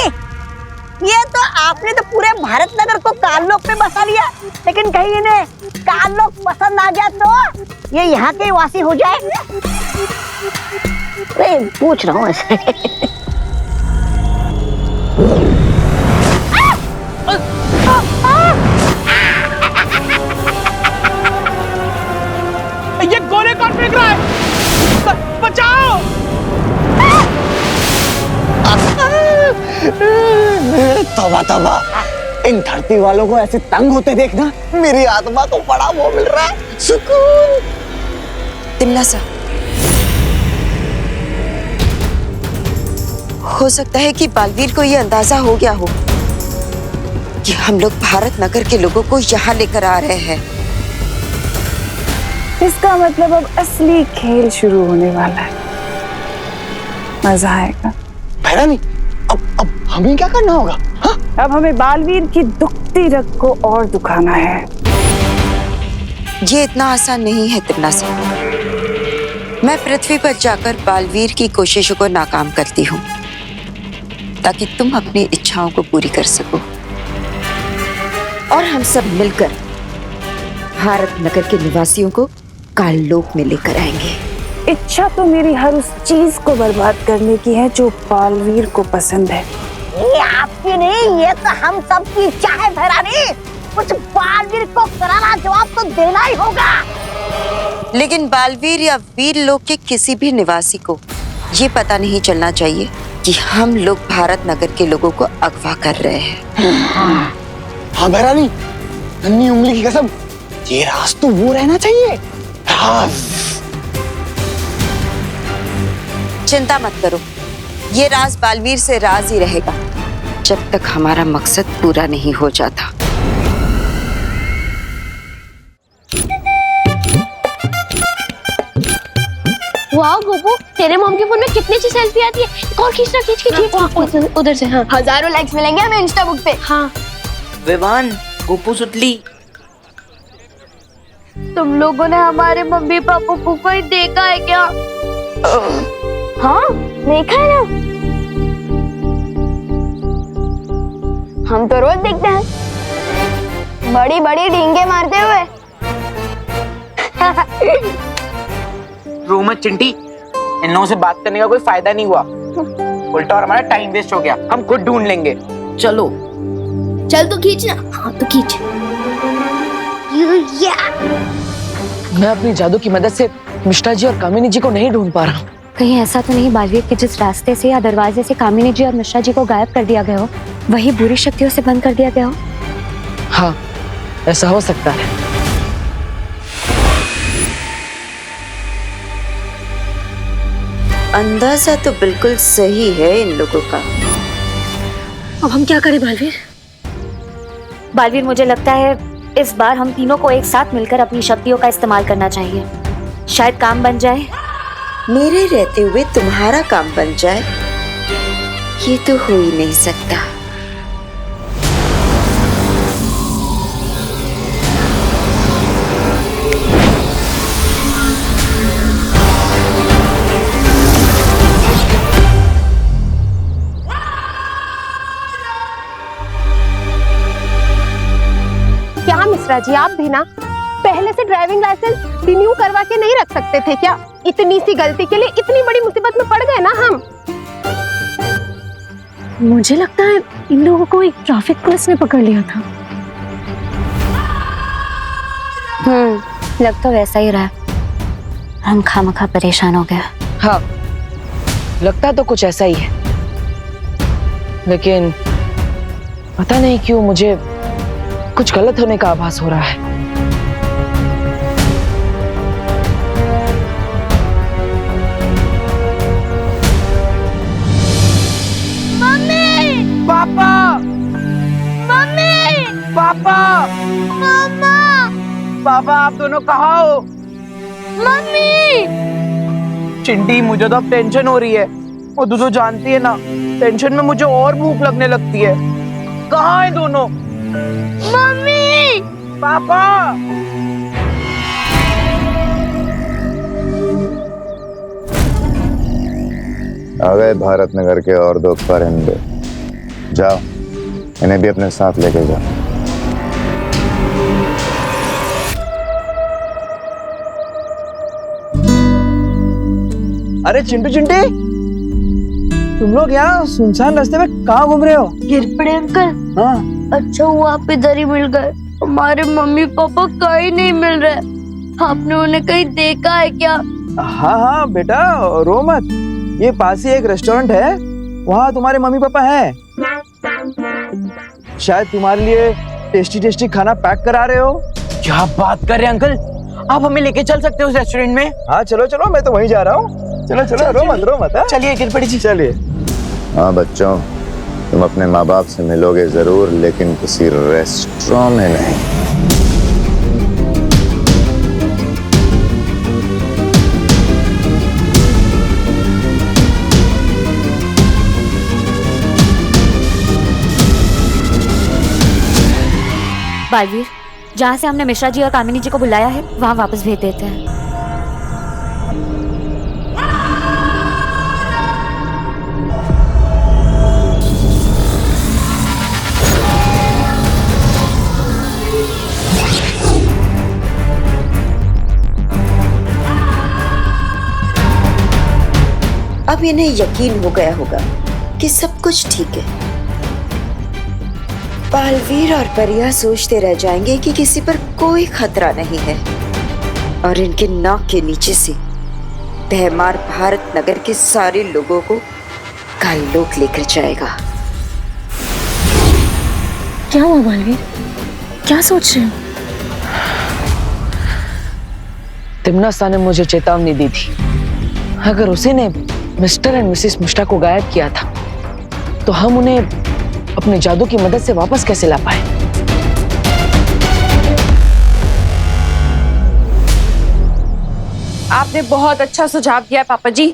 ये तो आपने तो पूरे भारत नगर को काललोक में बसा लिया, लेकिन कहीं इन्हें काललोक पसंद आ गया तो ये यहाँ के वासी हो जाए। अरे पूछ रहा हूँ ऐसे। ये गोले कौन फेंक रहा है? बचाओ! तौबा तौबा, इन धरती वालों को ऐसे तंग होते देखना मेरी आत्मा को बड़ा वो मिल रहा है, सुकून। तिमनासा, हो सकता है कि बालवीर को यह अंदाजा हो गया हो कि हम लोग भारत नगर के लोगों को यहाँ लेकर आ रहे हैं। इसका मतलब अब असली खेल शुरू होने वाला है, मजा आएगा। भैरानी, अब हमें क्या करना होगा? हाँ? अब हमें बालवीर की दुखती रग को और दुखाना है। ये इतना आसान नहीं है तिमनासा। मैं पृथ्वी पर जाकर बालवीर की कोशिशों को नाकाम करती हूँ ताकि तुम अपनी इच्छाओं को पूरी कर सको और हम सब मिलकर भारत नगर के निवासियों को काललोक में लेकर आएंगे। इच्छा तो मेरी हर उस चीज को बर्बाद करने की है जो बालवीर को पसंद है। ये आपकी नहीं, ये तो हम सब की इच्छा है भैरानी। कुछ बालवीर को करारा जवाब तो देना ही होगा। लेकिन बालवीर या वीर लोक के किसी भी निवासी को ये पता नहीं चलना चाहिए कि हम लोग भारत नगर के लोगों को अगवा कर रहे हैं। हाँ भैरानी, नन्ही उंगली की कसम, ये राज तो वो रहना चाहिए, राज। चिंता मत करो, ये राज बालवीर से राज ही रहेगा जब तक हमारा मकसद पूरा नहीं हो जाता। वाह गोपू, तेरे मॉम के फोन में कितनी अच्छी सेल्फी आती है। और खींचना, खींच उधर से। हाँ, हजारों लाइक्स मिलेंगे हमें इंस्टा बुक पे। हाँ विवान, गोपू सुतली, तुम लोगों ने हमारे मम्मी पापा को कोई देखा है क्या? हाँ देखा है ना, हम तो रोज देखते हैं, बड़ी बड़ी डींगे मारते हुए। रो मत चिंटी, इन लोगों से बात करने का कोई फायदा नहीं हुआ, उल्टा और हमारा टाइम वेस्ट हो गया। हम खुद ढूंढ लेंगे। चलो चल तो खींच ना। हाँ तो खींच। मैं अपनी जादू की मदद से मिश्रा जी और कामिनी जी को नहीं ढूंढ पा रहा हूँ। कहीं ऐसा तो नहीं बालवीर के जिस रास्ते से या दरवाजे से कामिनी जी और मिश्रा जी को गायब कर दिया गया हो, वही बुरी शक्तियों से बंद कर दिया गया हो? हाँ, ऐसा हो सकता है। अंदाजा तो बिल्कुल सही है इन लोगों का। अब हम क्या करें बालवीर? बालवीर, मुझे लगता है इस बार हम तीनों को एक साथ मिलकर अपनी शक्तियों का इस्तेमाल करना चाहिए। शायद काम बन जाए। मेरे रहते हुए तुम्हारा काम बन जाए, ये तो हो ही नहीं सकता। क्या मिश्रा जी, आप भी ना पहले से ड्राइविंग लाइसेंस रिन्यू करवा के नहीं रख सकते थे क्या? इतनी सी गलती के लिए इतनी बड़ी मुसीबत में पड़ गए ना हम। मुझे लगता है इन लोगों को एक ट्रैफिक पुलिस ने पकड़ लिया था। लग तो वैसा ही रहा। हम खामखा परेशान हो गया। हाँ, लगता तो कुछ ऐसा ही है, लेकिन पता नहीं क्यों मुझे कुछ गलत होने का आभास हो रहा है। मम्मी! पापा! मम्मी! पापा! मामा! पापा, आप दोनों कहाँ हो? मम्मी! चिंटी, मुझे तो अब टेंशन हो रही है। वो तो जानती है ना, टेंशन में मुझे और भूख लगने लगती है। कहाँ है दोनों? मम्मी! पापा! आ गए भारत नगर के और दो परिंदे। जाओ, इन्हें भी अपने साथ लेके जाओ। अरे चिंटू चिंटी, तुम लोग यहाँ सुनसान रास्ते में कहाँ घूम रहे हो? गिर पड़े अंकल। हाँ, अच्छा हुआ आप इधर ही मिल गए। हमारे मम्मी पापा कहीं नहीं मिल रहे। आपने उन्हें कहीं देखा है क्या? हाँ हाँ बेटा, रो मत। ये पास ही एक रेस्टोरेंट है, वहाँ तुम्हारे मम्मी पापा हैं। शायद तुम्हारे लिए टेस्टी टेस्टी खाना पैक करा रहे हो। क्या बात कर रहे हैं अंकल, आप हमें लेके चल सकते हो उस रेस्टोरेंट में? हाँ चलो चलो, मैं तो वहीं जा रहा हूँ। चलो चलो, रो मत। चलिए गिरपड़ी जी, चलिए। हाँ बच्चों, तुम अपने माँ बाप से मिलोगे जरूर, लेकिन किसी रेस्टोरेंट में नहीं। बालवीर, जहाँ से हमने मिश्रा जी और कामिनी जी को बुलाया है वहाँ वापस भेज देते हैं। अब इन्हें यकीन हो गया होगा कि सब कुछ ठीक है। बालवीर और परिया सोचते रह जाएंगे कि किसी पर कोई खतरा नहीं है और इनके नाक के नीचे से तहमार भारत नगर के सारे लोगों को काललोक लेकर जाएगा। क्या हुआ बालवीर, क्या सोच रहे हो? तिम्नासा ने मुझे चेतावनी दी थी, अगर उसी ने मिस्टर एंड मिसेस मिश्रा को गायब किया था तो हम उन्हें अपने जादू की मदद से वापस कैसे ला पाए। आपने बहुत अच्छा सुझाव दिया पापा जी।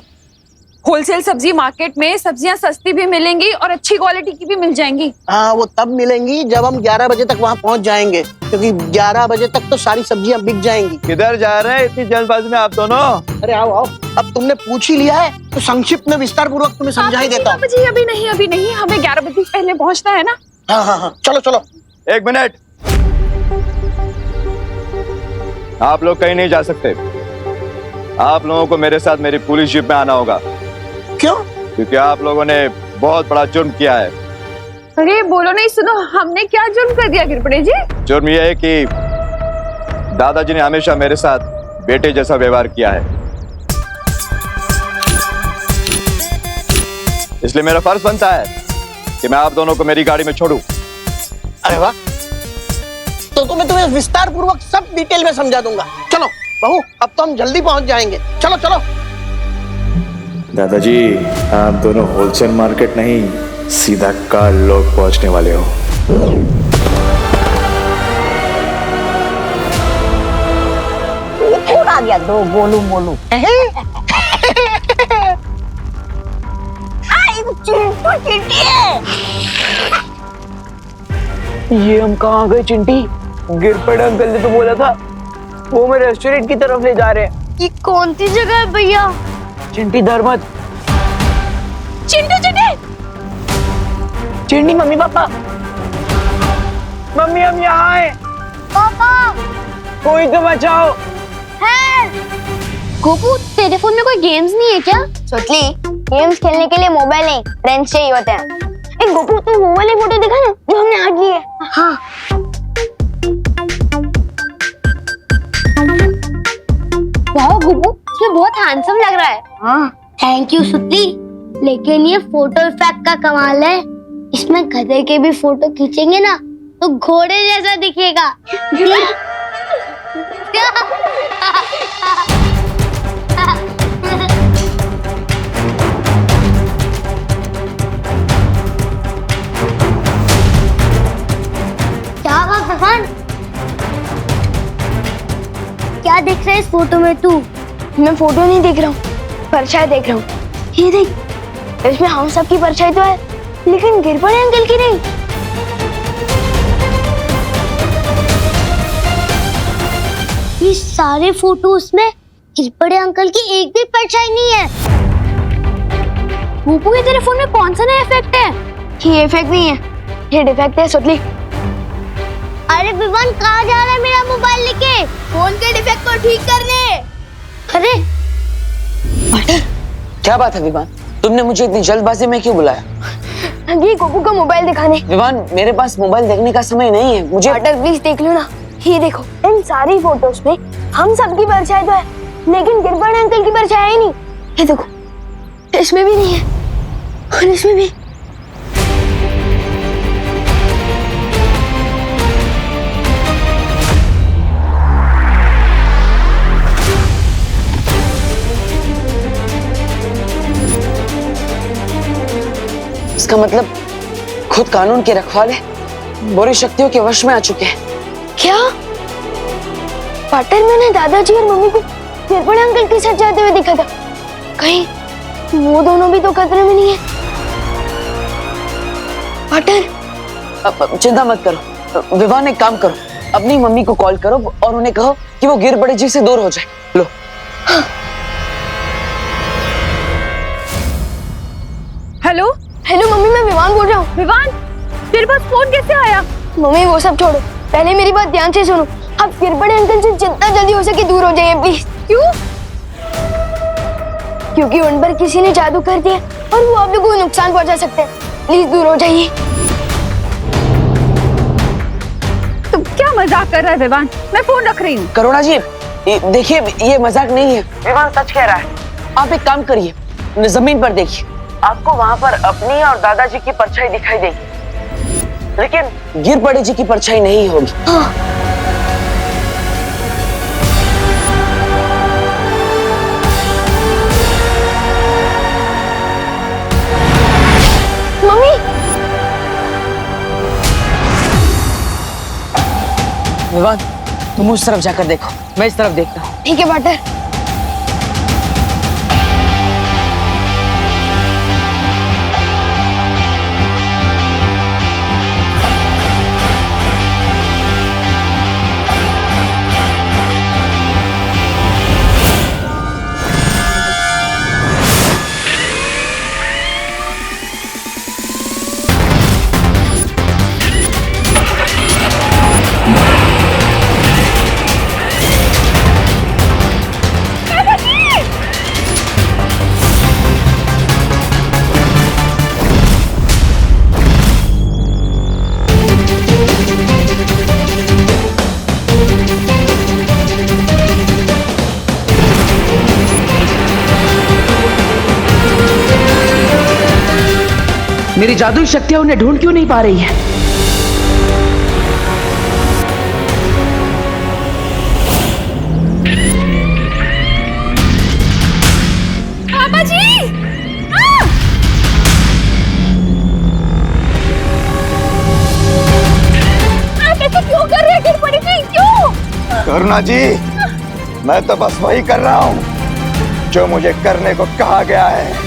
होलसेल सब्जी मार्केट में सब्जियां सस्ती भी मिलेंगी और अच्छी क्वालिटी की भी मिल जाएंगी। हाँ, वो तब मिलेंगी जब हम 11 बजे तक वहाँ पहुँच जाएंगे, क्योंकि 11 बजे तक तो सारी सब्जियां बिक जाएंगी। किधर जा रहे हैं इतनी जल्दबाजी में आप दोनों? अरे आओ आओ, अब तुमने पूछ ही लिया है तो संक्षिप्त में विस्तार पूर्वक तुम्हें समझा ही देता हूँ। पापा जी अभी नहीं, हमें 11 बजे पहले पहुँचना है ना। हाँ, चलो चलो। 1 मिनट, आप लोग कहीं नहीं जा सकते। आप लोगों को मेरे साथ मेरी पुलिस जीप में आना होगा। क्यों? क्योंकि आप लोगों ने बहुत बड़ा जुर्म किया है। अरे बोलो नहीं, सुनो, हमने क्या जुर्म कर दिया गिरपड़े जी? जुर्म यह है कि दादाजी ने हमेशा मेरे साथ बेटे जैसा व्यवहार किया है, इसलिए मेरा फर्ज बनता है कि मैं आप दोनों को मेरी गाड़ी में छोड़ूं। अरे वाह, तो मैं तुम्हें विस्तार पूर्वक सब डिटेल में समझा दूंगा। चलो बहू, अब तो हम जल्दी पहुंच जाएंगे। चलो चलो। दादाजी, आप दोनों होलसेल मार्केट नहीं, सीधा काललोक पहुंचने वाले हो। कौन आ गया? दो बोलू ये हम कहाँ गए चिंटी? गिरपड़ अंकल ने तो बोला था वो मैं रेस्टोरेंट की तरफ ले जा रहे हैं। ये कौन सी जगह है भैया? चिंटी डर मत। चिंटी मम्मी पापा, मम्मी हम यहाँ हैं। पापा कोई तो बचाओ। है गोपू, तेरे फोन में कोई गेम्स नहीं है क्या? सोचली, गेम्स खेलने के लिए मोबाइल नहीं, फ्रेंड्स चाहिए होते हैं। गोपू, तू वो वाली फोटो दिखा ना जो हमने आज ली है। हाँ, वाह गोपू, इसमें बहुत हैंडसम लग रहा है। हाँ, थैंक यू सुतली, लेकिन ये फोटो इफेक्ट का कमाल है। इसमें गधे के भी फोटो खींचेंगे ना तो घोड़े जैसा दिखेगा। क्या बात है? क्या देख रहा है इस फोटो में तू? मैं फोटो नहीं देख रहा हूँ, परछाई देख रहा हूँ। ये देख, इसमें हम सब की परछाई तो है, लेकिन गिरपड़े अंकल की नहीं। ये सारे फोटोज में गिरपड़े अंकल की एक भी परछाई नहीं है। गोपू, ये तेरे फोन में कौन सा नया इफेक्ट है? ये इफेक्ट नहीं है, ये डिफेक्ट है सुतली। अरे विवान, कहाँ जा रहा है मेरा मोबाइल लेके? फोन के डिफेक्ट को ठीक करने। अरे क्या बात है विवान, तुमने मुझे इतनी जल्दबाजी में क्यों बुलाया? ये गोपू का मोबाइल दिखाने। विवान, मेरे पास मोबाइल देखने का समय नहीं है, मुझे प्लीज देख लो ना। ये देखो, इन सारी फोटोज में हम सबकी परछाई तो है, लेकिन गिरपड़े अंकल की परछाई ही नहीं। ये देखो, इसमें भी नहीं है। और इसमें भी। इसका मतलब खुद कानून के रखवाले बुरी शक्तियों के वश में आ चुके हैं। क्या पाटर मैंने दादाजी और मम्मी को गिरबड़े अंकल के साथ जाते हुए देखा था, कहीं वो दोनों भी तो खतरे में नहीं है? पाटर चिंता मत करो, विवान एक काम करो, अपनी मम्मी को कॉल करो और उन्हें कहो कि वो गिरबड़े जी से दूर हो जाए। लो। हेलो हेलो मम्मी, मैं विवान बोल रहा हूँ। विवान, तेरे पास फोन कैसे आया? मम्मी वो सब छोड़ो, पहले मेरी बात ध्यान से सुनो। आप गिरबड़े अंकल से जितना जल्दी हो सके दूर हो जाइए प्लीज। क्यों? क्योंकि उन पर किसी ने जादू कर दिया और वो आप लोगों को नुकसान पहुंचा सकते हैं। प्लीज दूर हो जाइए। तुम क्या मजाक कर रहा है विवान? मैं फोन रख रही हूँ। करुणा जी देखिए, ये मजाक नहीं है, विवान सच कह रहा है। आप एक काम करिए, जमीन पर देखिए, आपको वहाँ पर अपनी और दादाजी की परछाई दिखाई देगी, लेकिन गिरबड़े जी की परछाई नहीं होगी। मम्मी विवान, तुम उस तरफ जाकर देखो, मैं इस तरफ देखता हूँ। ठीक है पाटर। मेरी जादुई शक्तियां उन्हें ढूंढ क्यों नहीं पा रही है? पापा जी! आप ऐसे क्यों कर रहे हैं गिरबड़ी जी? क्यों? करुणा जी, मैं तो बस वही कर रहा हूँ जो मुझे करने को कहा गया है।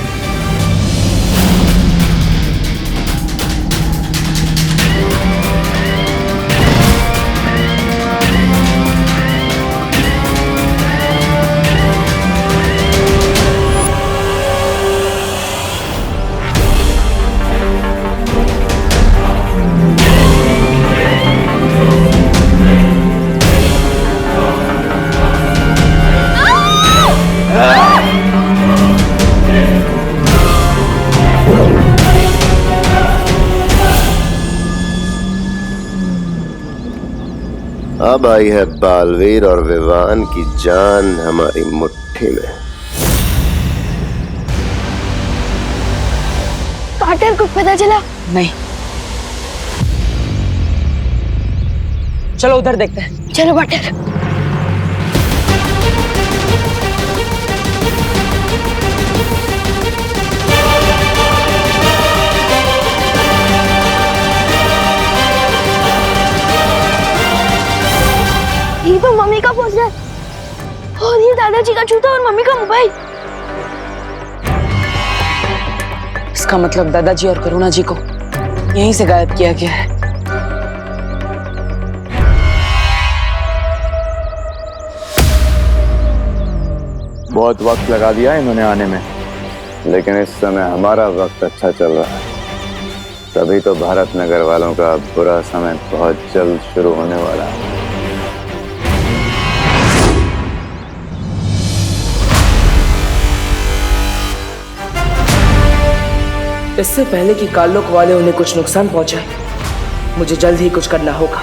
अब आई है बालवीर और विवान की जान हमारी मुट्ठी में। पाटर को पता चला? नहीं। चलो उधर देखते हैं। चलो पाटर। ये तो मम्मी का पोस्टर और ये दादाजी का जूता और मम्मी का मोबाइल। इसका मतलब दादाजी और करुणा जी को यहीं से गायब किया गया है। बहुत वक्त लगा दिया इन्होंने आने में, लेकिन इस समय हमारा वक्त अच्छा चल रहा है, तभी तो भारत नगर वालों का बुरा समय बहुत जल्द शुरू होने वाला है। इससे पहले कि कालोक वाले उन्हें कुछ नुकसान पहुंचाए, मुझे जल्द ही कुछ करना होगा।